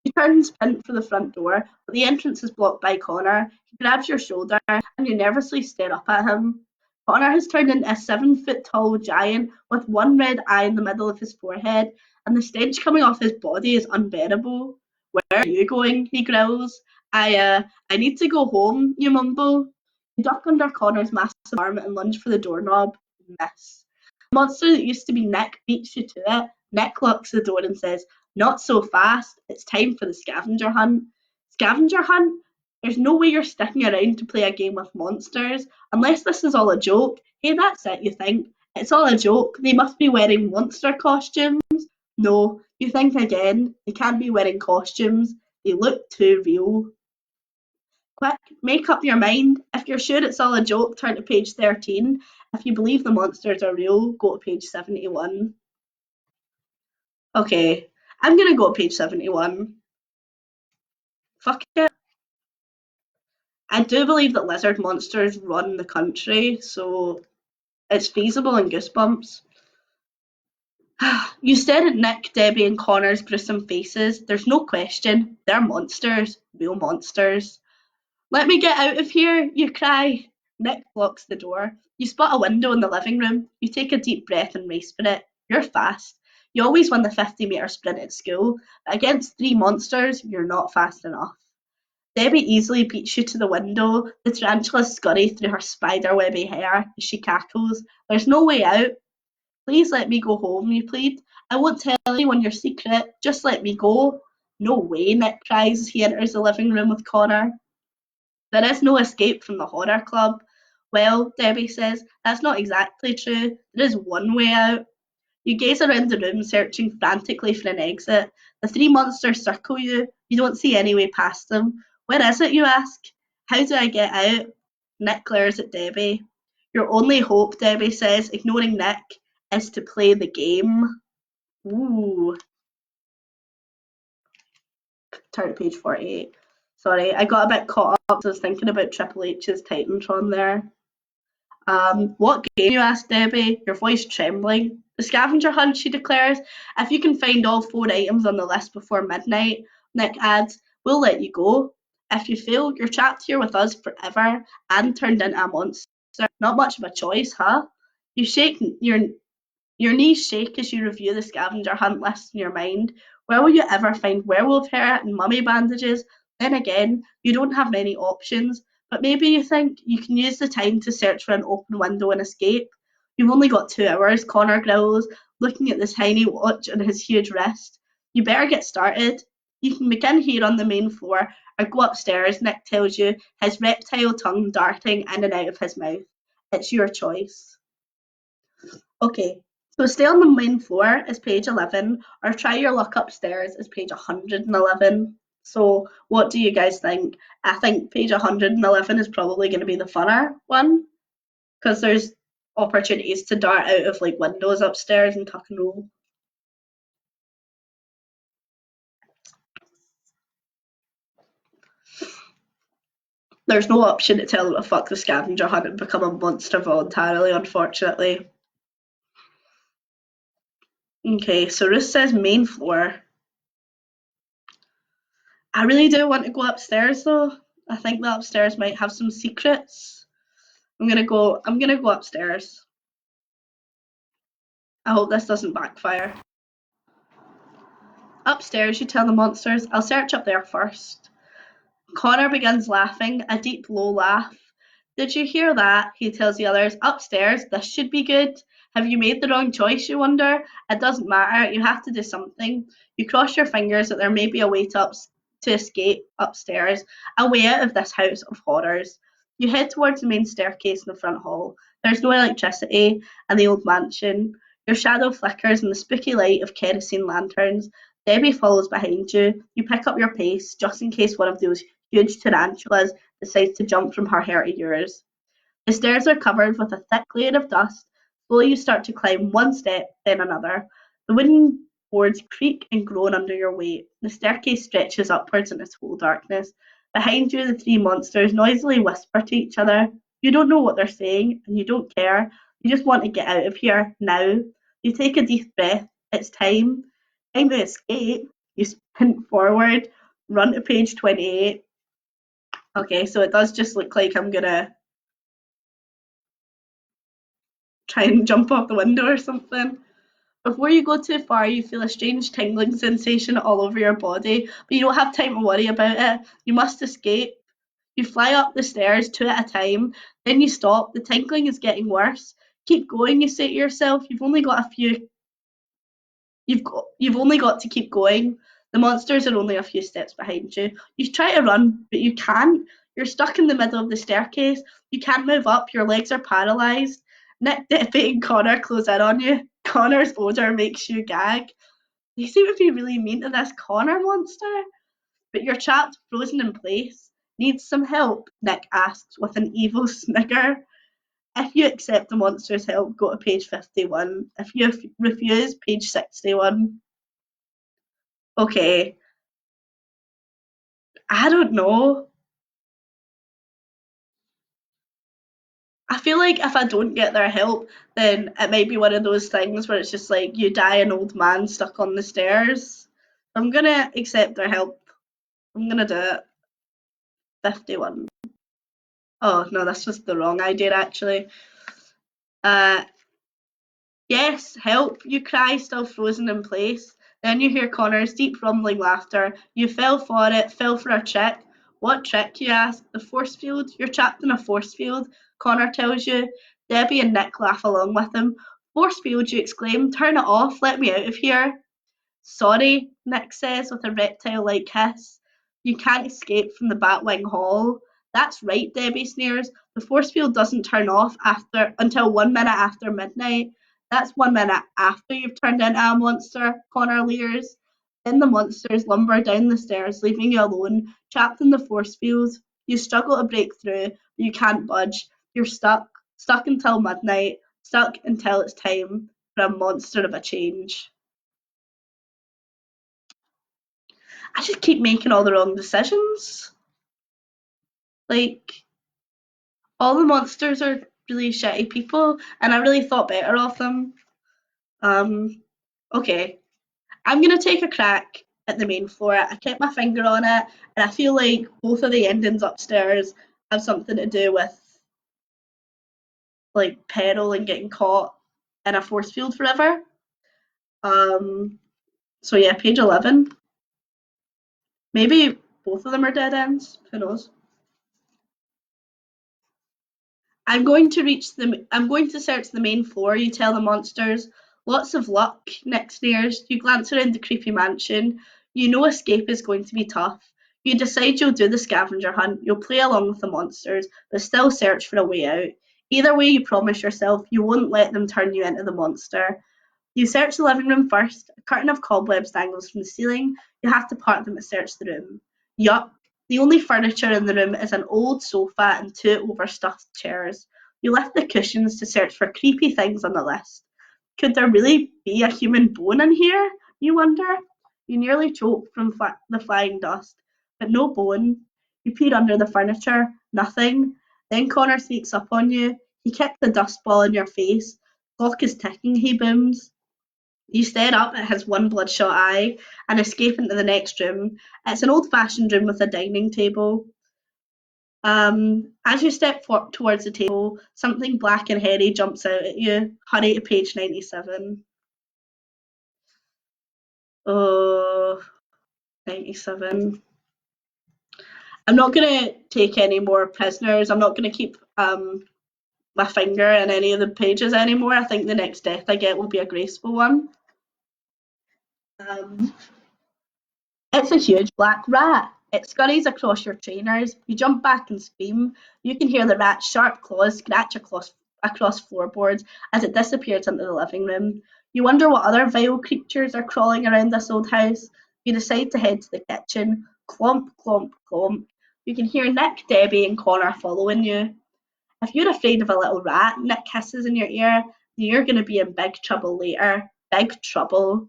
A: He turns sprint for the front door, but the entrance is blocked by Connor. He grabs your shoulder and you nervously stare up at him. Connor has turned into a 7 foot tall giant with one red eye in the middle of his forehead, and the stench coming off his body is unbearable. "Where are you going?" he growls. I need to go home," you mumble. You duck under Connor's massive arm and lunge for the doorknob. Miss. The monster that used to be Nick beats you to it. Nick locks the door and says, "Not so fast. It's time for the scavenger hunt." Scavenger hunt? There's no way you're sticking around to play a game with monsters. Unless this is all a joke. Hey, that's it, you think. It's all a joke. They must be wearing monster costumes. No, you think again. They can't be wearing costumes. They look too real. Quick, make up your mind. If you're sure it's all a joke, turn to page 13. If you believe the monsters are real, go to page 71. Okay, I'm gonna go to page 71. Fuck it. I do believe that lizard monsters run the country, so it's feasible in Goosebumps. You stare at Nick, Debbie, and Connor's gruesome faces. There's no question. They're monsters. Real monsters. "Let me get out of here," you cry. Nick blocks the door. You spot a window in the living room. You take a deep breath and race for it. You're fast. You always win the 50-metre sprint at school, but against 3 monsters, you're not fast enough. Debbie easily beats you to the window. The tarantulas scurry through her spiderwebby hair as she cackles. There's no way out. "Please let me go home," you plead. "I won't tell anyone your secret. Just let me go." "No way," Nick cries as he enters the living room with Connor. "There is no escape from the horror club." "Well," Debbie says, "that's not exactly true. There is one way out." You gaze around the room, searching frantically for an exit. The 3 monsters circle you. You don't see any way past them. "Where is it?" you ask. "How do I get out?" Nick glares at Debbie. "Your only hope," Debbie says, ignoring Nick, "is to play the game." Ooh. Turn to page 48. Sorry, I got a bit caught up. I was thinking about Triple H's Titantron there. "What game?" you ask Debbie, your voice trembling. "The scavenger hunt," she declares. "If you can find all 4 items on the list before midnight," Nick adds, "we'll let you go. If you fail, you're trapped here with us forever and turned into a monster. Not much of a choice, huh?" You shake your knees shake as you review the scavenger hunt list in your mind. Where will you ever find werewolf hair and mummy bandages, Then again, you don't have many options, but maybe you think you can use the time to search for an open window and escape. You've only got 2 hours, Connor growls, looking at the tiny watch on his huge wrist. You better get started. You can begin here on the main floor or go upstairs, Nick tells you, his reptile tongue darting in and out of his mouth. It's your choice. Okay, so stay on the main floor is page 11, or try your luck upstairs is page 111. So what do you guys think? I think page 111 is probably going to be the funner one, because there's opportunities to dart out of like windows upstairs and tuck and roll. There's no option to tell them to fuck the scavenger hunt and become a monster voluntarily, unfortunately. Okay, so Ruth says main floor. I really do want to go upstairs though. I think that upstairs might have some secrets. I'm gonna go upstairs. I hope this doesn't backfire. Upstairs, you tell the monsters, I'll search up there first. Connor begins laughing, a deep, low laugh. Did you hear that? He tells the others. Upstairs, this should be good. Have you made the wrong choice, you wonder? It doesn't matter, you have to do something. You cross your fingers that there may be a way to escape upstairs, a way out of this house of horrors. You head towards the main staircase in the front hall. There's no electricity in the old mansion. Your shadow flickers in the spooky light of kerosene lanterns. Debbie follows behind you. You pick up your pace just in case one of those huge tarantulas decides to jump from her hair to yours. The stairs are covered with a thick layer of dust. Slowly you start to climb one step, then another. The wooden boards creak and groan under your weight. The staircase stretches upwards in its whole darkness. Behind you, the three monsters noisily whisper to each other. You don't know what they're saying, and you don't care. You just want to get out of here, now. You take a deep breath. It's time. Time to escape. You sprint forward, run to page 28. Okay, so it does just look like I'm gonna try and jump off the window or something. Before you go too far, you feel a strange tingling sensation all over your body, but you don't have time to worry about it. You must escape. You fly up the stairs two at a time, then you stop. The tingling is getting worse. Keep going, you say to yourself. You've only got to keep going. The monsters are only a few steps behind you. You try to run, but you can't. You're stuck in the middle of the staircase. You can't move up. Your legs are paralysed. Nick, Debbie, and Connor close in on you. Connor's odour makes you gag. They seem to be really mean to this Connor monster. But you're trapped, frozen in place. Needs some help? Nick asks with an evil snigger. If you accept the monster's help, go to page 51. If you refuse, page 61. Okay, I don't know. I feel like if I don't get their help, then it might be one of those things where it's just like you die an old man stuck on the stairs. I'm gonna accept their help. I'm gonna do it. 51. Oh no, that's just the wrong idea actually. Uh, yes, help, you cry, still frozen in place. Then you hear Connor's deep rumbling laughter. You fell for it, fell for a trick. What trick, you ask? The force field? You're trapped in a force field, Connor tells you. Debbie and Nick laugh along with him. Force field, you exclaim. Turn it off, let me out of here. Sorry, Nick says with a reptile-like hiss. You can't escape from the Batwing Hall. That's right, Debbie sneers. The force field doesn't turn off until 1 minute after midnight. That's 1 minute after you've turned into a monster, Connor leers. Then the monsters lumber down the stairs, leaving you alone, trapped in the force field. You struggle to break through, but you can't budge. You're stuck until midnight, stuck until it's time for a monster of a change. I just keep making all the wrong decisions. Like, all the monsters are really shitty people, and I really thought better of them. Um, okay, I'm gonna take a crack at the main floor. I kept my finger on it, and I feel like both of the endings upstairs have something to do with like peril and getting caught in a force field forever. Um, so yeah, page 11. Maybe both of them are dead ends. Who knows? I'm going to search the main floor, you tell the monsters. Lots of luck, Nick sneers. You glance around the creepy mansion. You know escape is going to be tough. You decide you'll do the scavenger hunt. You'll play along with the monsters, but still search for a way out. Either way, you promise yourself you won't let them turn you into the monster. You search the living room first. A curtain of cobwebs dangles from the ceiling. You have to part them to search the room. Yup, the only furniture in the room is an old sofa and two overstuffed chairs. You lift the cushions to search for creepy things on the list. Could there really be a human bone in here? You wonder. You nearly choke from the flying dust, but no bone. You peer under the furniture. Nothing. Then Connor sneaks up on you. He kicks the dust ball in your face. Clock is ticking, he booms. You stare up at his one bloodshot eye and escape into the next room. It's an old-fashioned room with a dining table. As you step towards the table, something black and hairy jumps out at you. Hurry to page 97. Oh, 97. I'm not going to take any more prisoners. I'm not going to keep my finger in any of the pages anymore. I think the next death I get will be a graceful one. Um, It's a huge black rat. It scurries across your trainers. You jump back and scream. You can hear the rat's sharp claws scratch across floorboards as it disappears into the living room. You wonder what other vile creatures are crawling around this old house. You decide to head to the kitchen. Clomp, clomp, clomp. You can hear Nick, Debbie, and Connor following you. If you're afraid of a little rat, Nick hisses in your ear, you're going to be in big trouble later. Big trouble.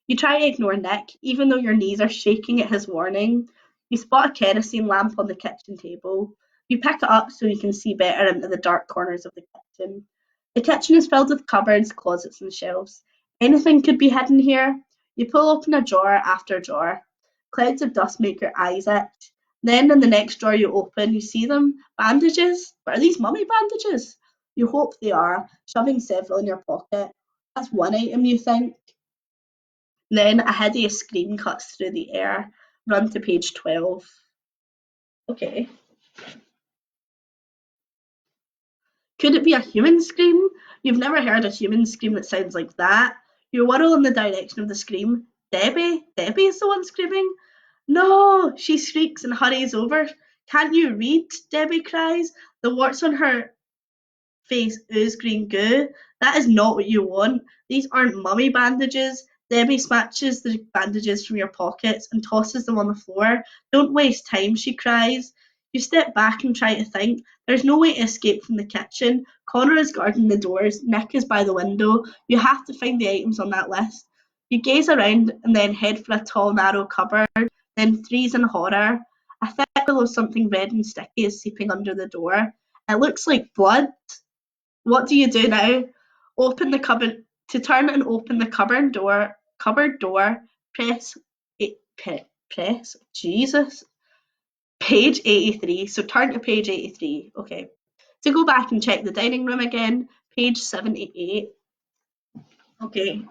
A: You try to ignore Nick, even though your knees are shaking at his warning. You spot a kerosene lamp on the kitchen table. You pick it up so you can see better into the dark corners of the kitchen. The kitchen is filled with cupboards, closets, and shelves. Anything could be hidden here. You pull open a drawer after drawer. Clouds of dust make your eyes itch. Then in the next drawer you open, you see them. Bandages? But are these mummy bandages? You hope they are, shoving several in your pocket. That's one item you think. Then a hideous scream cuts through the air. Run to page 12. Okay. Could it be a human scream? You've never heard a human scream that sounds like that. You whirl in the direction of the scream. Debbie? Debbie is the one screaming? No! She shrieks and hurries over. Can't you read? Debbie cries. The warts on her face ooze green goo. That is not what you want. These aren't mummy bandages. Debbie snatches the bandages from your pockets and tosses them on the floor. Don't waste time, she cries. You step back and try to think. There's no way to escape from the kitchen. Connor is guarding the doors. Nick is by the window. You have to find the items on that list. You gaze around and then head for a tall, narrow cupboard, then freeze in horror. A thick pillow of something red and sticky is seeping under the door. It looks like blood. What do you do now? Open the cupboard to turn and open the cupboard door. Cupboard door. Press. Press. Jesus. Page 83. So turn to page 83. Okay. To go back and check the dining room again. Page 78. Okay.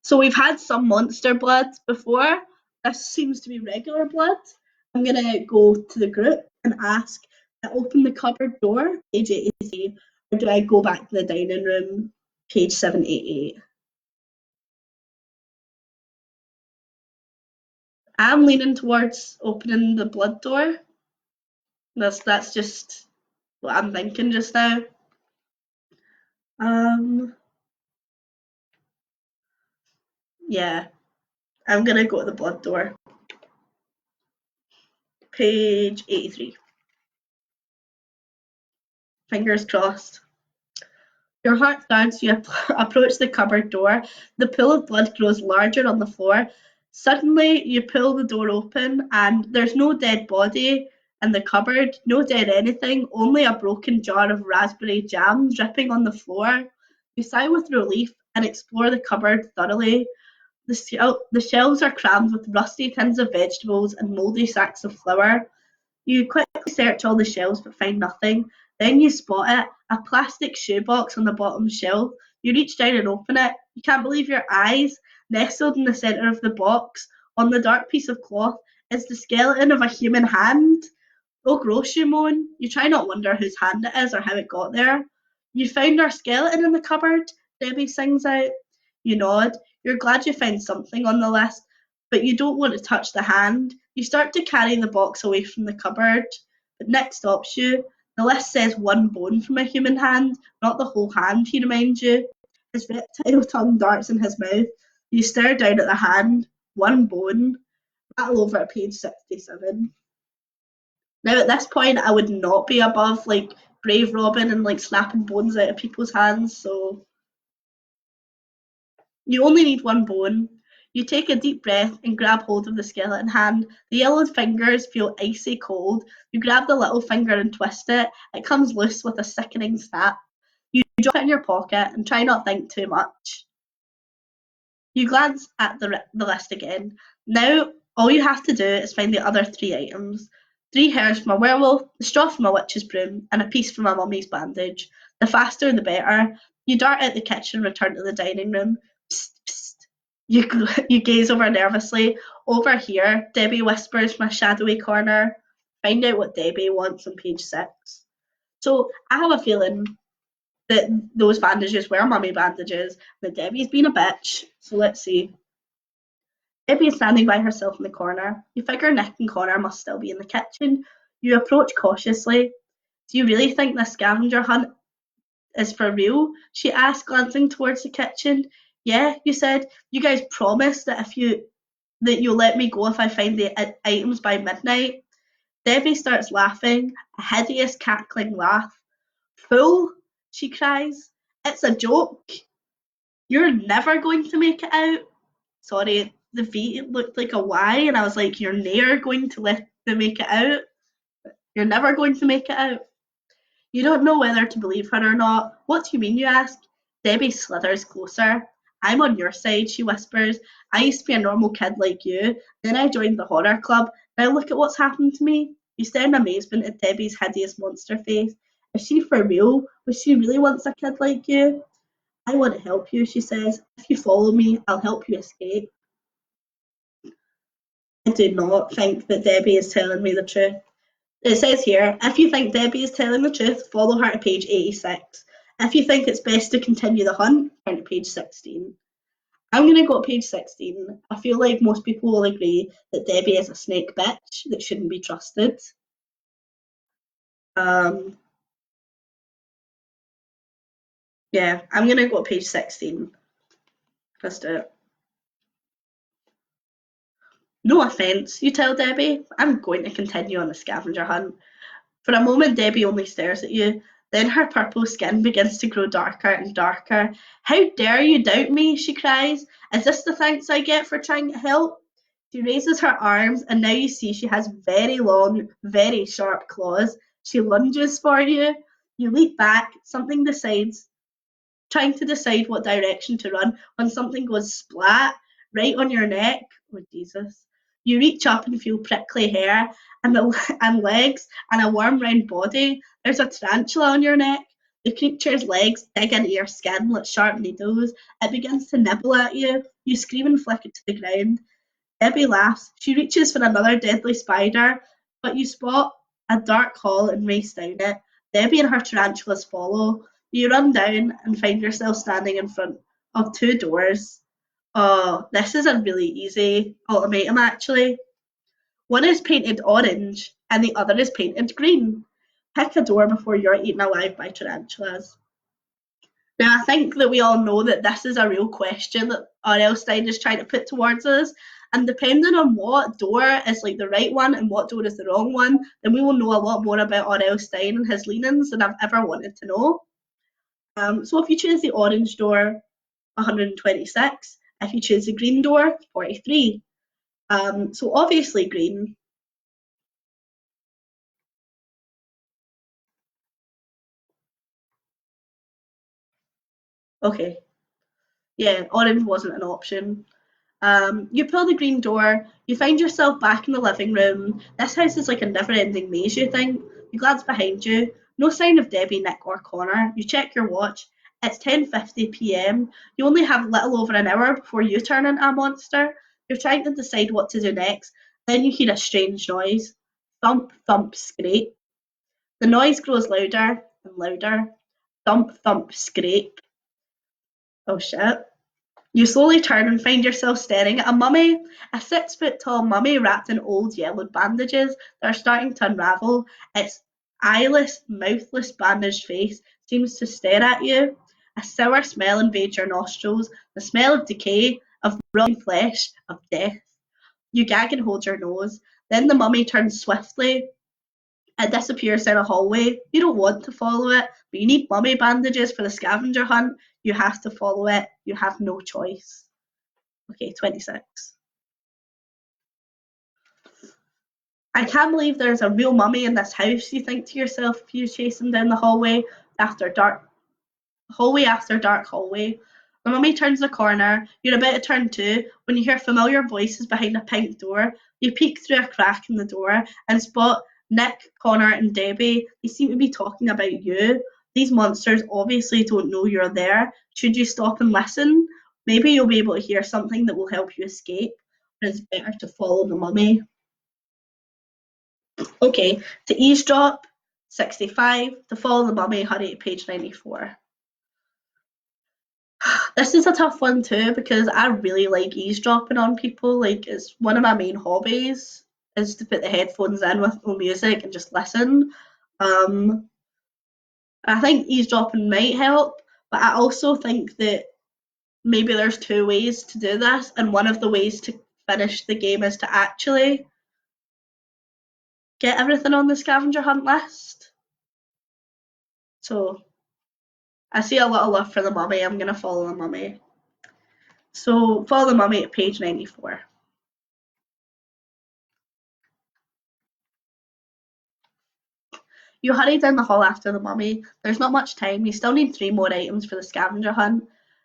A: So we've had some monster blood before. This seems to be regular blood. I'm gonna go to the group and ask to open the cupboard door, page 83, or do I go back to the dining room, page 788? I'm leaning towards opening the blood door. That's just what I'm thinking just now. Um, yeah, I'm gonna go to the blood door, page 83. Fingers crossed. Your heart thuds, you approach the cupboard door. The pool of blood grows larger on the floor. Suddenly, you pull the door open, and there's no dead body in the cupboard, no dead anything, only a broken jar of raspberry jam dripping on the floor. You sigh with relief and explore the cupboard thoroughly. The shelves are crammed with rusty tins of vegetables and mouldy sacks of flour. You quickly search all the shelves but find nothing. Then you spot it, a plastic shoebox on the bottom shelf. You reach down and open it. You can't believe your eyes. Nestled in the centre of the box, on the dark piece of cloth, It's the skeleton of a human hand. Oh, gross, you moan. You try not wonder whose hand it is or how it got there. You found our skeleton in the cupboard, Debbie sings out. You nod. You're glad you found something on the list, but you don't want to touch the hand. You start to carry the box away from the cupboard, but Nick stops you. The list says one bone from a human hand, not the whole hand, he reminds you. His reptile tongue darts in his mouth. You stare down at the hand. One bone. Rattle over at page 67. Now at this point I would not be above like Brave Robin and like snapping bones out of people's hands, so you only need one bone. You take a deep breath and grab hold of the skeleton hand. The yellowed fingers feel icy cold. You grab the little finger and twist it. It comes loose with a sickening snap. You drop it in your pocket and try not to think too much. You glance at the list again. Now all you have to do is find the other three items. 3 hairs from a werewolf, the straw from a witch's broom, and a piece from a mummy's bandage. The faster the better. You dart out the kitchen and return to the dining room. Psst, psst. You gaze over nervously. Over here, Debbie whispers from a shadowy corner. Find out what Debbie wants on page 6. So I have a feeling that those bandages were mummy bandages, that Debbie's been a bitch. So let's see. Debbie is standing by herself in the corner. You figure Nick and Connor must still be in the kitchen. You approach cautiously. Do you really think this scavenger hunt is for real? She asked, glancing towards the kitchen. Yeah, you said. You guys promised that you'll let me go if I find the items by midnight. Debbie starts laughing, a hideous cackling laugh. Fool, she cries. It's a joke. You're never going to make it out. Sorry, the V looked like a Y, and I was like, you're never going to let them make it out. You're never going to make it out. You don't know whether to believe her or not. What do you mean, you ask? Debbie slithers closer. I'm on your side, she whispers. I used to be a normal kid like you. Then I joined the horror club. Now look at what's happened to me. You stare in amazement at Debbie's hideous monster face. Is she for real? Was she really once a kid like you? I want to help you, she says. If you follow me, I'll help you escape. I do not think that Debbie is telling me the truth. It says here, if you think Debbie is telling the truth, follow her to page 86. If you think it's best to continue the hunt, turn to page 16. I'm going to go to page 16. I feel like most people will agree that Debbie is a snake bitch that shouldn't be trusted. Yeah, I'm going to go to page 16. Let's do it. No offence, you tell Debbie. I'm going to continue on the scavenger hunt. For a moment, Debbie only stares at you. Then her purple skin begins to grow darker and darker. How dare you doubt me, she cries. Is this the thanks I get for trying to help? She raises her arms, and now you see she has very long, very sharp claws. She lunges for you. You leap back, something decides, trying to decide what direction to run when something goes splat right on your neck. Oh, Jesus. You reach up and feel prickly hair and legs and a warm round body. There's a tarantula on your neck. The creature's legs dig into your skin like sharp needles. It begins to nibble at you. You scream and flick it to the ground. Debbie laughs. She reaches for another deadly spider, but you spot a dark hall and race down it. Debbie and her tarantulas follow. You run down and find yourself standing in front of 2 doors. Oh, this is a really easy ultimatum actually. One is painted orange and the other is painted green. Pick a door before you're eaten alive by tarantulas. Now, I think that we all know that this is a real question that R.L. Stine is trying to put towards us. And depending on what door is like the right one and what door is the wrong one, then we will know a lot more about R.L. Stine and his leanings than I've ever wanted to know. So if you choose the orange door, 126. If you choose the green door, 43. So obviously green. Okay. Yeah, orange wasn't an option. You pull the green door, you find yourself back in the living room. This house is like a never-ending maze, you think. You glance behind you. No sign of Debbie, Nick or Connor. You check your watch. It's 10:50 p.m. You only have little over an hour before you turn into a monster. You're trying to decide what to do next. Then you hear a strange noise. Thump, thump, scrape. The noise grows louder and louder. Thump, thump, scrape. Oh shit. You slowly turn and find yourself staring at a mummy, a 6 foot tall mummy wrapped in old yellowed bandages that are starting to unravel. Its eyeless, mouthless, bandaged face seems to stare at you. A sour smell invades your nostrils, the smell of decay, of rotting flesh, of death. You gag and hold your nose. Then the mummy turns swiftly. It disappears down a hallway. You don't want to follow it, but you need mummy bandages for the scavenger hunt. You have to follow it. You have no choice. Okay, 26. I can't believe there's a real mummy in this house, you think to yourself if you chase him down the after dark hallway. The mummy turns the corner. You're about to turn too when you hear familiar voices behind a pink door. You peek through a crack in the door and spot Nick, Connor, and Debbie. They seem to be talking about you. These monsters obviously don't know you're there. Should you stop and listen? Maybe you'll be able to hear something that will help you escape. But it's better to follow the mummy. Okay, to eavesdrop, 65. To follow the mummy, hurry to page 94. This is a tough one too because I really like eavesdropping on people. Like, it's one of my main hobbies is to put the headphones in with no music and just listen. Um, I think eavesdropping might help, but I also think that maybe there's two ways to do this, and one of the ways to finish the game is to actually get everything on the scavenger hunt list. So I see a lot of love for the mummy. I'm gonna follow the mummy. So follow the mummy at page 94. You hurry down the hall after the mummy. There's not much time. You still need 3 more items for the scavenger hunt.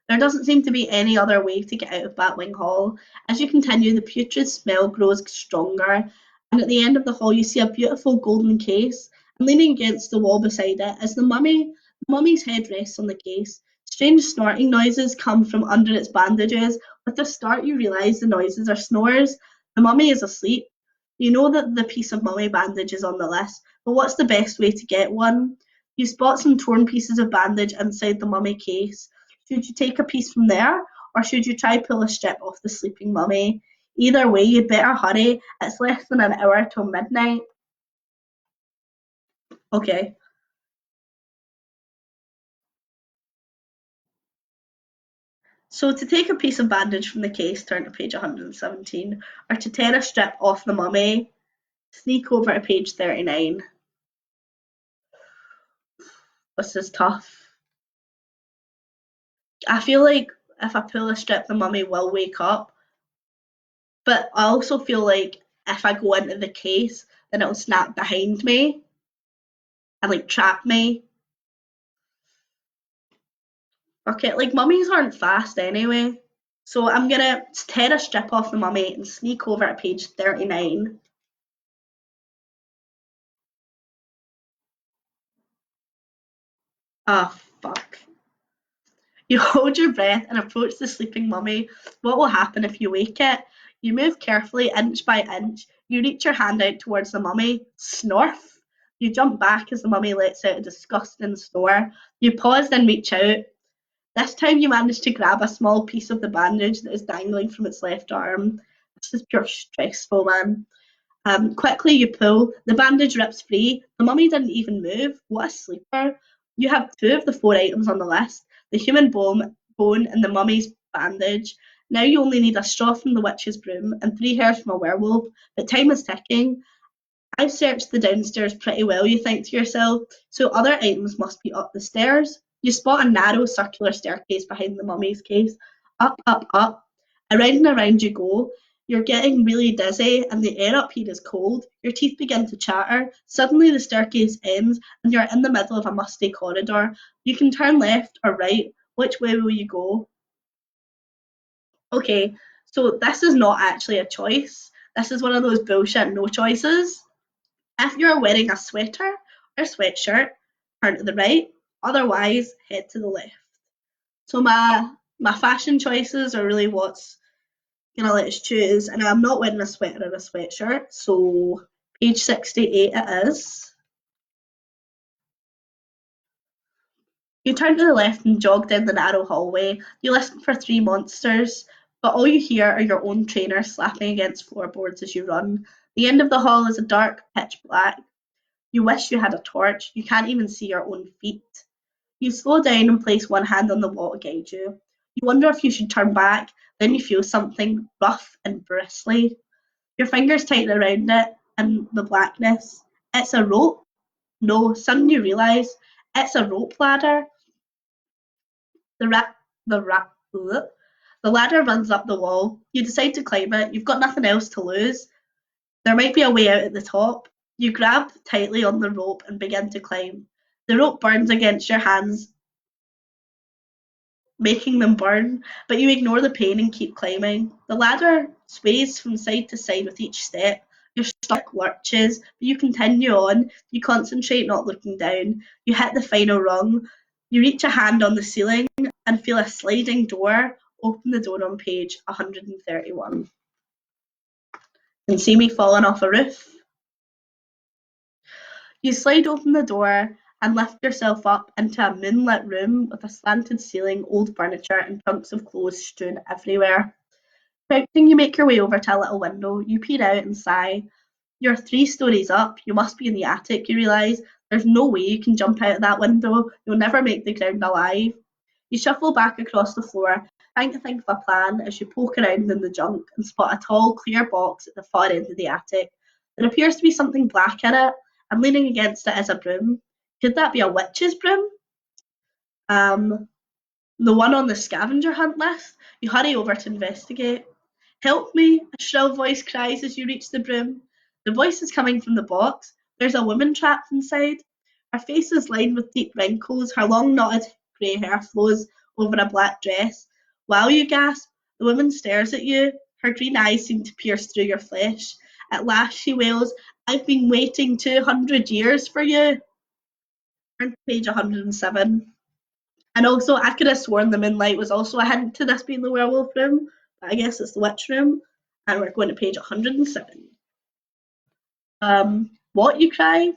A: There doesn't seem to be any other way to get out of Batwing Hall. As you continue, the putrid smell grows stronger, and at the end of the hall, you see a beautiful golden case. And leaning against the wall beside it is the mummy. The mummy's head rests on the case. Strange snorting noises come from under its bandages. With a start, you realise the noises are snores. The mummy is asleep. You know that the piece of mummy bandage is on the list, but what's the best way to get one? You spot some torn pieces of bandage inside the mummy case. Should you take a piece from there, or should you try pull a strip off the sleeping mummy? Either way, you'd better hurry. It's less than an hour till midnight. Okay. So to take a piece of bandage from the case, turn to page 117, or to tear a strip off the mummy, sneak over to page 39. This is tough. I feel like if I pull a strip, the mummy will wake up. But I also feel like if I go into the case, then it'll snap behind me and like trap me. Okay, like mummies aren't fast anyway. So I'm gonna tear a strip off the mummy and sneak over at page 39. Ah, oh, fuck. You hold your breath and approach the sleeping mummy. What will happen if you wake it? You move carefully, inch by inch. You reach your hand out towards the mummy. Snorf! You jump back as the mummy lets out a disgusting snore. You pause, then reach out. This time you manage to grab a small piece of the bandage that is dangling from its left arm. This is pure stressful, man. Quickly you pull, the bandage rips free. The mummy didn't even move. What a sleeper. You have 2 of the 4 items on the list, the human bone and the mummy's bandage. Now you only need a straw from the witch's broom and 3 hairs from a werewolf, but time is ticking. I've searched the downstairs pretty well, you think to yourself, so other items must be up the stairs. You spot a narrow circular staircase behind the mummy's case. Up, up, up. Around and around you go. You're getting really dizzy, and the air up here is cold. Your teeth begin to chatter. Suddenly, the staircase ends, and you're in the middle of a musty corridor. You can turn left or right. Which way will you go? Okay, so this is not actually a choice. This is one of those bullshit no choices. If you're wearing a sweater or sweatshirt, turn to the right. Otherwise, head to the left. So my fashion choices are really what's Gonna let us choose, and I'm not wearing a sweater or a sweatshirt, so page 68 it is. You turn to the left and jog down the narrow hallway. You listen for three monsters, but all you hear are your own trainers slapping against floorboards as you run. The end of the hall is a dark, pitch black. You wish you had a torch. You can't even see your own feet. You slow down and place one hand on the wall to guide you. You wonder if you should turn back, then you feel something rough and bristly. Your fingers tighten around it and the blackness. It's a rope. No, suddenly you realise it's a rope ladder. The ra- the ra- ugh. The ladder runs up the wall. You decide to climb it. You've got nothing else to lose. There might be a way out at the top. You grab tightly on the rope and begin to climb. The rope burns against your hands, making them burn, but you ignore the pain and keep climbing. The ladder sways from side to side with each step. Your stomach lurches, but you continue on. You concentrate, not looking down. You hit the final rung. You reach a hand on the ceiling and feel a sliding door. Open the door on page 131. And see me falling off a roof. You slide open the door and lift yourself up into a moonlit room with a slanted ceiling, old furniture, and chunks of clothes strewn everywhere. Crouching, you make your way over to a little window. You peer out and sigh. You're 3 stories up. You must be in the attic, you realise. There's no way you can jump out of that window. You'll never make the ground alive. You shuffle back across the floor, trying to think of a plan as you poke around in the junk and spot a tall, clear box at the far end of the attic. There appears to be something black in it, and leaning against it is a broom. Could that be a witch's broom? Um, the one on the scavenger hunt list? You hurry over to investigate. Help me, a shrill voice cries as you reach the broom. The voice is coming from the box. There's a woman trapped inside. Her face is lined with deep wrinkles. Her long knotted grey hair flows over a black dress. Wow, you gasp. The woman stares at you. Her green eyes seem to pierce through your flesh. At last she wails, I've been waiting 200 years for you. Turn to page 107. And also, I could have sworn the moonlight was also a hint to this being the werewolf room, but I guess it's the witch room. And we're going to page 107. What, you cry?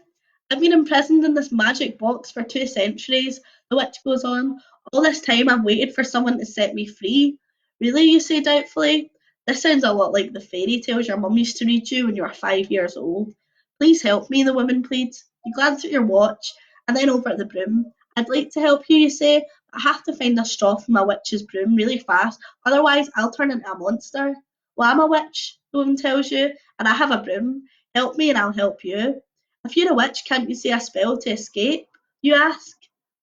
A: I've been imprisoned in this magic box for 2 centuries, the witch goes on. All this time I've waited for someone to set me free. Really, you say doubtfully? This sounds a lot like the fairy tales your mum used to read you when you were 5 years old. Please help me, the woman pleads. You glance at your watch, and then over at the broom. I'd like to help you, you say, but I have to find a straw for my witch's broom really fast, otherwise I'll turn into a monster. Well, I'm a witch, the woman tells you, and I have a broom. Help me and I'll help you. If you're a witch, can't you say a spell to escape? You ask.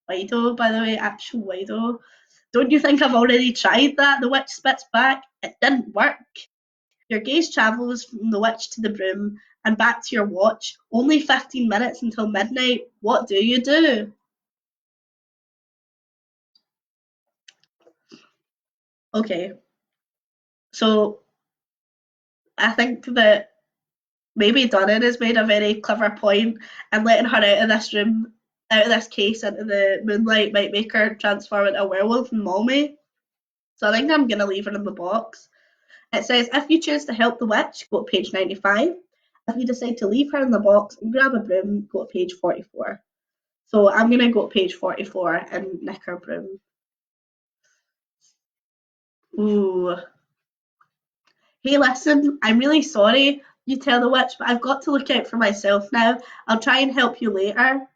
A: Wido, by the way, actual Wido. Don't you think I've already tried that? The witch spits back. It didn't work. Your gaze travels from the witch to the broom and back to your watch. Only 15 minutes until midnight. What do you do? Okay, so I think that maybe Dunnan has made a very clever point, and letting her out of this room, out of this case into the moonlight might make her transform into a werewolf and maul me. So I think I'm going to leave her in the box. It says, if you choose to help the witch, go to page 95. If you decide to leave her in the box and grab a broom, go to page 44. So I'm going to go to page 44 and nick her broom. Ooh. Hey, listen, I'm really sorry, you tell the witch, but I've got to look out for myself now. I'll try and help you later.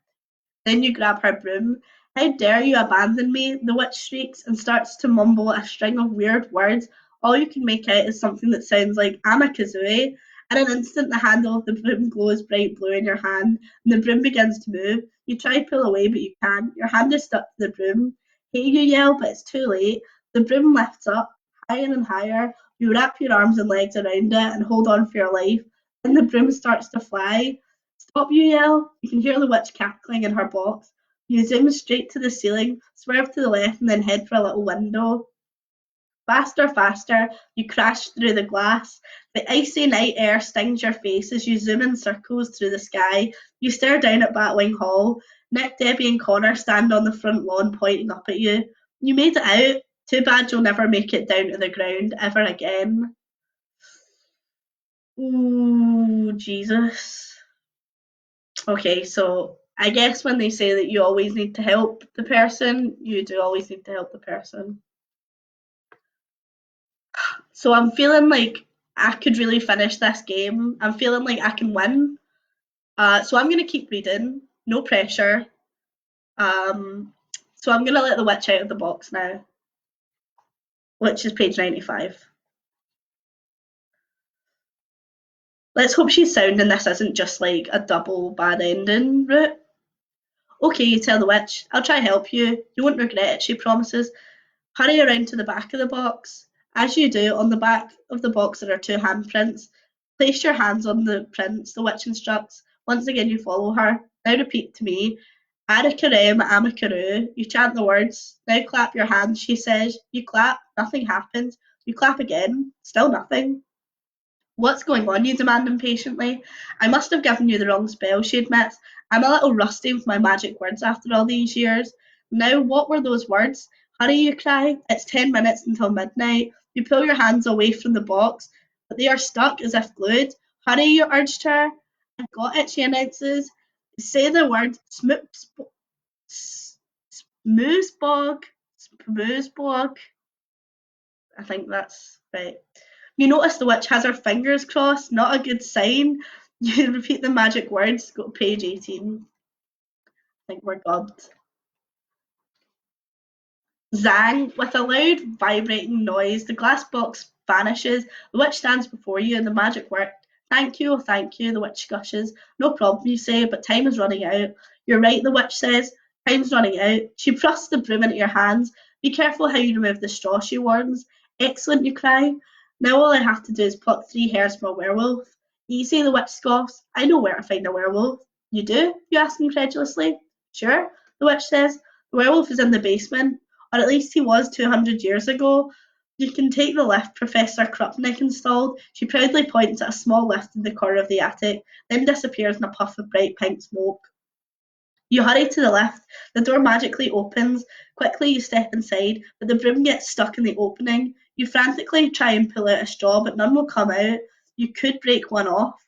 A: Then you grab her broom. How dare you abandon me? The witch shrieks and starts to mumble a string of weird words. All you can make out is something that sounds like Amakazooie. In an instant, the handle of the broom glows bright blue in your hand, and the broom begins to move. You try to pull away, but you can't. Your hand is stuck to the broom. Hey, you yell, but it's too late. The broom lifts up, higher and higher. You wrap your arms and legs around it and hold on for your life. Then the broom starts to fly. Stop, you yell. You can hear the witch cackling in her box. You zoom straight to the ceiling, swerve to the left, and then head for a little window. Faster, faster, you crash through the glass. The icy night air stings your face as you zoom in circles through the sky. You stare down at Batwing Hall. Nick, Debbie, and Connor stand on the front lawn pointing up at you. You made it out. Too bad you'll never make it down to the ground ever again. Ooh, Jesus. Okay, so I guess when they say that you always need to help the person, you do always need to help the person. So I'm feeling like I could really finish this game. I'm feeling like I can win. So I'm gonna keep reading, no pressure. Um, so I'm gonna let the witch out of the box now, which is page 95. Let's hope she's sound and this isn't just like a double bad ending route. Okay, you tell the witch. I'll try help you. You won't regret it, she promises. Hurry around to the back of the box. As you do, on the back of the box there are two handprints. Place your hands on the prints, the witch instructs. Once again you follow her. Now repeat to me. Arakarem Amakaru. You chant the words. Now clap your hands, she says. You clap, nothing happens. You clap again, still nothing. What's going on? You demand impatiently. I must have given you the wrong spell, she admits. I'm a little rusty with my magic words after all these years. Now, what were those words? Hurry, you cry. It's 10 minutes until midnight. You pull your hands away from the box, but they are stuck as if glued. Hurry, you urged her. I've got it, she announces. Say the word smoosebog. Smoosebog. I think that's right. You notice the witch has her fingers crossed, not a good sign. You repeat the magic words, go to page 18. I think we're good. Zang! With a loud, vibrating noise, the glass box vanishes. The witch stands before you, and the magic worked. Thank you, oh, thank you, the witch gushes. No problem, you say, but time is running out. You're right, the witch says. Time's running out. She thrusts the broom into your hands. Be careful how you remove the straw, she warns. Excellent, you cry. Now all I have to do is pluck 3 hairs from a werewolf. Easy, the witch scoffs. I know where to find a werewolf. You do? You ask incredulously. Sure, the witch says. The werewolf is in the basement. Or at least he was 200 years ago. You can take the lift Professor Krupnik installed. She proudly points at a small lift in the corner of the attic, then disappears in a puff of bright pink smoke. You hurry to the lift. The door magically opens. Quickly you step inside, but the broom gets stuck in the opening. You frantically try and pull out a straw, but none will come out. You could break one off,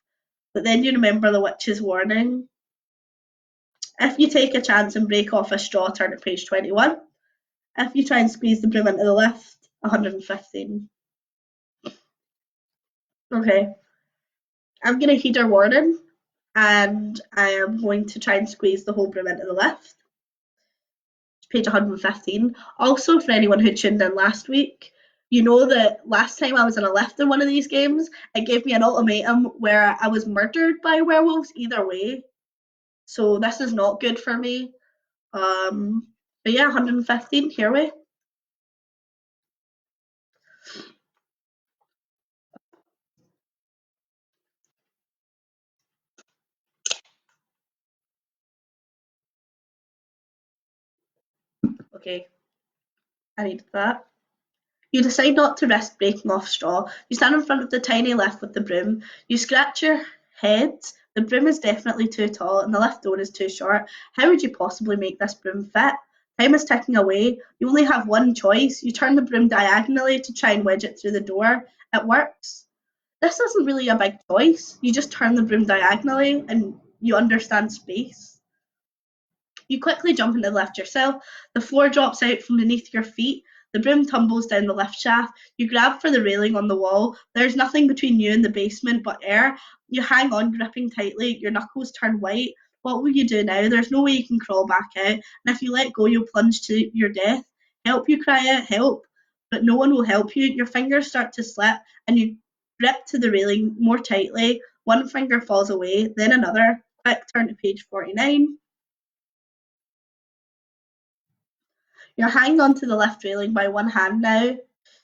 A: but then you remember the witch's warning. If you take a chance and break off a straw, turn to page 21. If you try and squeeze the broom into the lift, 115. Okay, I'm going to heed her warning and I am going to try and squeeze the whole broom into the lift. Page 115. Also, for anyone who tuned in last week, you know that last time I was in a lift in one of these games, it gave me an ultimatum where I was murdered by werewolves either way. So this is not good for me. But yeah, 115, here we. Okay, I need that. You decide not to risk breaking off straw. You stand in front of the tiny lift with the broom. You scratch your head. The broom is definitely too tall and the lift door is too short. How would you possibly make this broom fit? Time is ticking away. You only have one choice. You turn the broom diagonally to try and wedge it through the door. It works. This isn't really a big choice. You just turn the broom diagonally and you understand space. You quickly jump into the lift yourself. The floor drops out from beneath your feet. The broom tumbles down the lift shaft. You grab for the railing on the wall. There's nothing between you and the basement but air. You hang on, gripping tightly. Your knuckles turn white. What will you do now? There's no way you can crawl back out. And if you let go, you'll plunge to your death. Help, you cry out, help. But no one will help you. Your fingers start to slip and you grip to the railing more tightly. One finger falls away, then another. Quick, turn to page 49. You're hanging onto the lift railing by one hand now.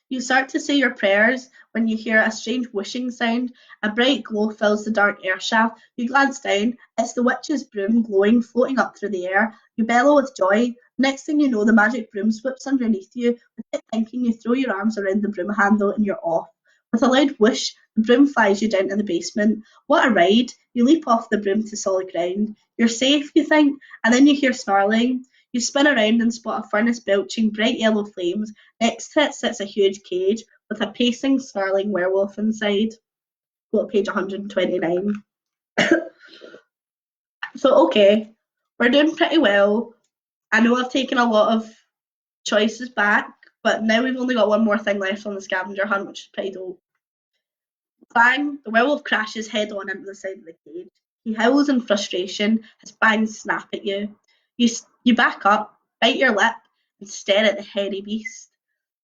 A: You start to say your prayers when you hear a strange whooshing sound. A bright glow fills the dark air shaft. You glance down. It's the witch's broom glowing, floating up through the air. You bellow with joy. Next thing you know, the magic broom sweeps underneath you. Without thinking, you throw your arms around the broom handle and you're off. With a loud whoosh, the broom flies you down to the basement. What a ride! You leap off the broom to solid ground. You're safe, you think, and then you hear snarling. You spin around and spot a furnace belching bright yellow flames. Next to it sits a huge cage with a pacing, snarling werewolf inside. Go to page 129. So, okay, we're doing pretty well. I know I've taken a lot of choices back, but now we've only got one more thing left on the scavenger hunt, which is pretty dope. Bang! The werewolf crashes head on into the side of the cage. He howls in frustration. His bangs snap at you. You back up, bite your lip, and stare at the hairy beast.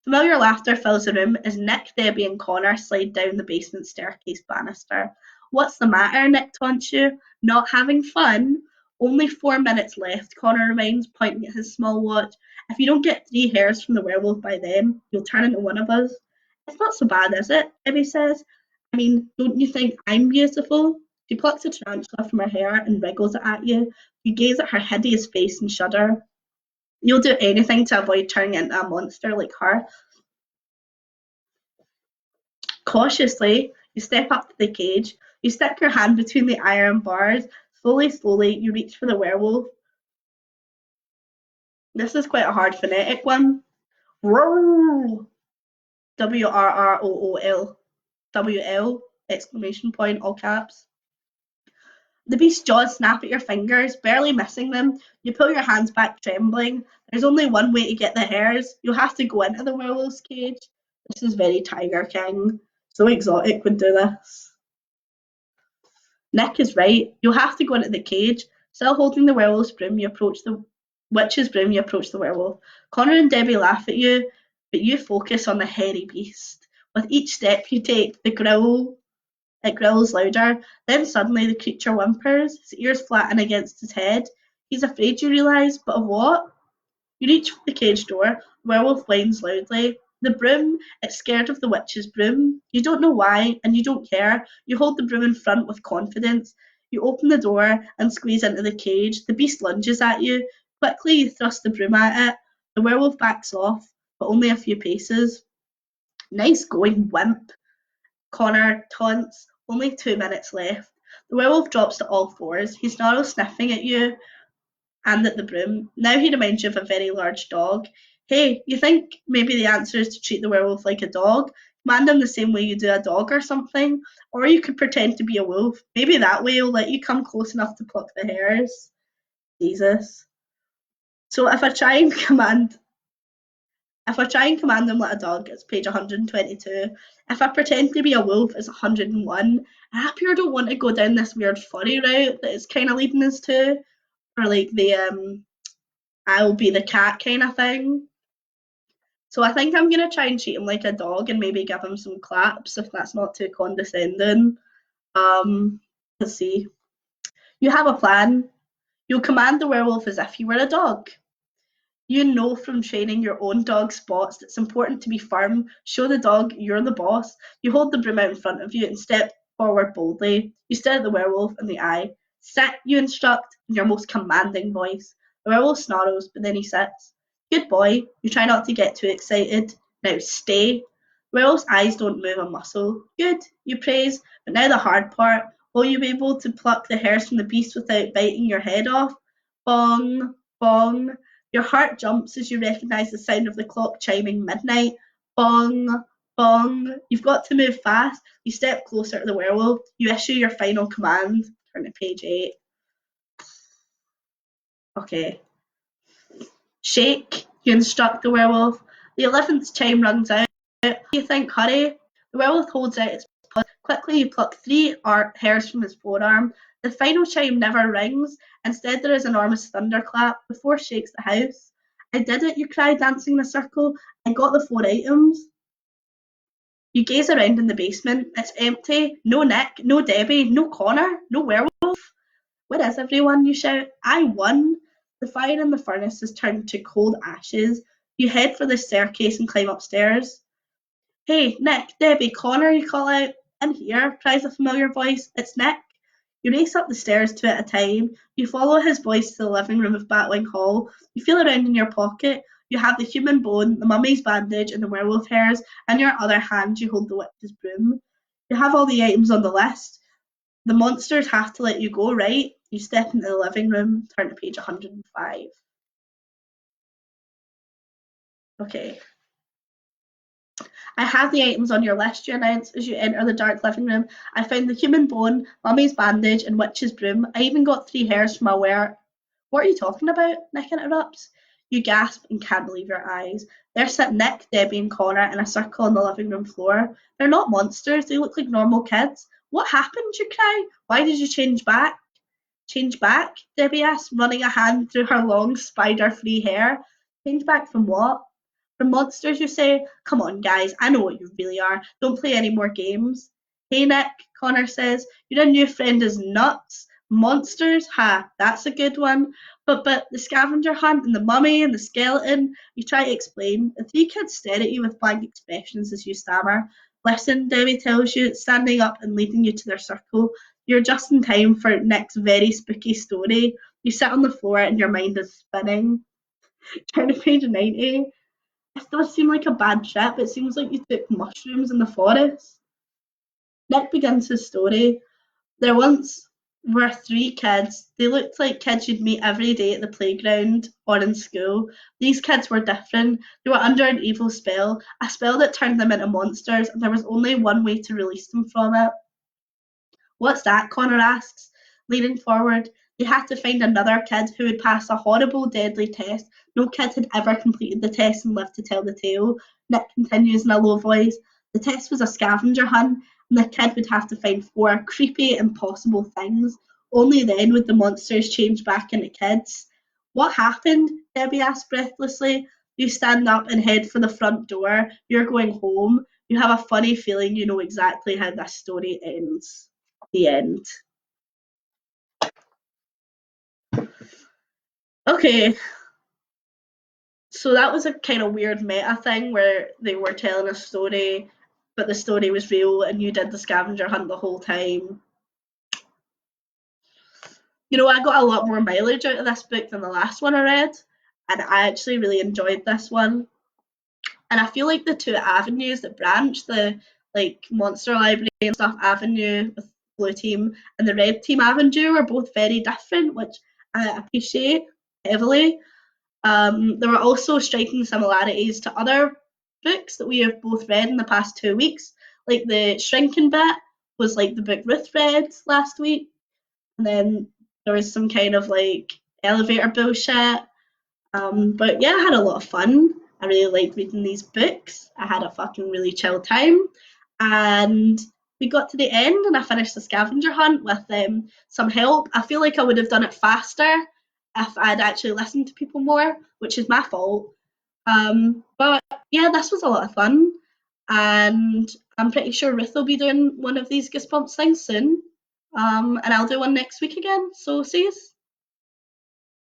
A: Familiar laughter fills the room as Nick, Debbie, and Connor slide down the basement staircase banister. What's the matter? Nick taunts you. Not having fun? Only 4 minutes left, Connor reminds, pointing at his small watch. If you don't get 3 hairs from the werewolf by then, you'll turn into one of us. It's not so bad, is it? Debbie says. I mean, don't you think I'm beautiful? She plucks a tarantula from her hair and wriggles it at you. You gaze at her hideous face and shudder. You'll do anything to avoid turning into a monster like her. Cautiously, you step up to the cage. You stick your hand between the iron bars. Slowly, you reach for the werewolf. This is quite a hard phonetic one. Roll! WRROOL. WL! Exclamation point, all caps. The beast's jaws snap at your fingers, barely missing them. You pull your hands back, trembling. There's only one way to get the hairs. You'll have to go into the werewolf's cage. This is very Tiger King. So Exotic would do this. Nick is right. You'll have to go into the cage. Still holding the werewolf's broom, you approach the witch's broom, you approach the werewolf. Connor and Debbie laugh at you, but you focus on the hairy beast. With each step you take, it growls louder. Then suddenly the creature whimpers, his ears flatten against his head. He's afraid, you realise, but of what? You reach for the cage door. The werewolf whines loudly. The broom, it's scared of the witch's broom. You don't know why, and you don't care. You hold the broom in front with confidence. You open the door and squeeze into the cage. The beast lunges at you. Quickly, you thrust the broom at it. The werewolf backs off, but only a few paces. Nice going, wimp, Connor taunts. Only 2 minutes left. The werewolf drops to all fours. He snarls, sniffing at you and at the broom. Now he reminds you of a very large dog. Hey, you think maybe the answer is to treat the werewolf like a dog? Command him the same way you do a dog or something? Or you could pretend to be a wolf. Maybe that way he'll let you come close enough to pluck the hairs. Jesus. So if I try and command him like a dog, it's page 122. If I pretend to be a wolf, it's 101. I pure don't want to go down this weird furry route that it's kind of leading us to, or like the I'll be the cat kind of thing. So I think I'm gonna try and treat him like a dog and maybe give him some claps if that's not too condescending. Let's see. You have a plan. You'll command the werewolf as if you were a dog. You know from training your own dog Spots it's important to be firm, show the dog you're the boss. You hold the broom out in front of you and step forward boldly. You stare at the werewolf in the eye. Sit, you instruct, in your most commanding voice. The werewolf snarls, but then he sits. Good boy. You try not to get too excited. Now stay. The werewolf's eyes don't move a muscle. Good, you praise, but now the hard part. Will you be able to pluck the hairs from the beast without biting your head off? Bong, bong. Your heart jumps as you recognise the sound of the clock chiming midnight. Bong, bong. You've got to move fast. You step closer to the werewolf. You issue your final command. Turn to page 8. Okay. Shake, you instruct the werewolf. The 11th chime rings out. You think, hurry. The werewolf holds out its paw. Quickly, you pluck 3 hairs from his forearm. The final chime never rings. Instead, there is an enormous thunderclap. The force shakes the house. I did it, you cry, dancing in a circle. I got the 4 items. You gaze around in the basement. It's empty. No Nick, no Debbie, no Connor, no werewolf. Where is everyone? You shout. I won. The fire in the furnace has turned to cold ashes. You head for the staircase and climb upstairs. Hey, Nick, Debbie, Connor, you call out. In here, cries a familiar voice. It's Nick. You race up the stairs 2 at a time. You follow his voice to the living room of Batwing Hall. You feel around in your pocket. You have the human bone, the mummy's bandage, and the werewolf hairs. In your other hand, you hold the witch's broom. You have all the items on the list. The monsters have to let you go, right? You step into the living room, turn to page 105. Okay. I have the items on your list, you announce as you enter the dark living room. I found the human bone, mummy's bandage, and witch's broom. I even got 3 hairs from a were. What are you talking about? Nick interrupts. You gasp and can't believe your eyes. There sit Nick, Debbie, and Connor in a circle on the living room floor. They're not monsters, they look like normal kids. What happened? You cry. Why did you change back? Change back? Debbie asked, running a hand through her long spider-free hair. Change back from what? From monsters, you say? Come on, guys, I know what you really are. Don't play any more games. Hey, Nick, Connor says, your new friend is nuts. Monsters? Ha, that's a good one. But the scavenger hunt and the mummy and the skeleton, you try to explain. The 3 kids stare at you with blank expressions as you stammer. Listen, Debbie tells you, standing up and leading you to their circle. You're just in time for Nick's very spooky story. You sit on the floor and your mind is spinning. Turn to page 90. It does seem like a bad trip. It seems like you took mushrooms in the forest. Nick begins his story. There once were 3 kids. They looked like kids you'd meet every day at the playground or in school. These kids were different. They were under an evil spell, a spell that turned them into monsters, and there was only one way to release them from it. What's that? Connor asks, leaning forward. They had to find another kid who would pass a horrible, deadly test. No kid had ever completed the test and lived to tell the tale. Nick continues in a low voice. The test was a scavenger hunt, and the kid would have to find 4 creepy, impossible things. Only then would the monsters change back into kids. What happened? Debbie asked breathlessly. You stand up and head for the front door. You're going home. You have a funny feeling you know exactly how this story ends. The end. Okay, so that was a kind of weird meta thing where they were telling a story, but the story was real and you did the scavenger hunt the whole time. You know, I got a lot more mileage out of this book than the last one I read, and I actually really enjoyed this one. And I feel like the 2 avenues that branch, the like Monster Library and stuff avenue with Blue Team and the Red Team avenue, are both very different, which I appreciate heavily. There were also striking similarities to other books that we have both read in the past 2 weeks. Like the shrinking bit was like the book Ruth read last week, and then there was some kind of like elevator bullshit. But yeah, I had a lot of fun. I really liked reading these books. I had a fucking really chill time, and we got to the end, and I finished the scavenger hunt with some help. I feel like I would have done it faster if I'd actually listened to people more, which is my fault. But yeah, this was a lot of fun, and I'm pretty sure Ruth will be doing one of these Goosebumps things soon. And I'll do one next week again. So see you.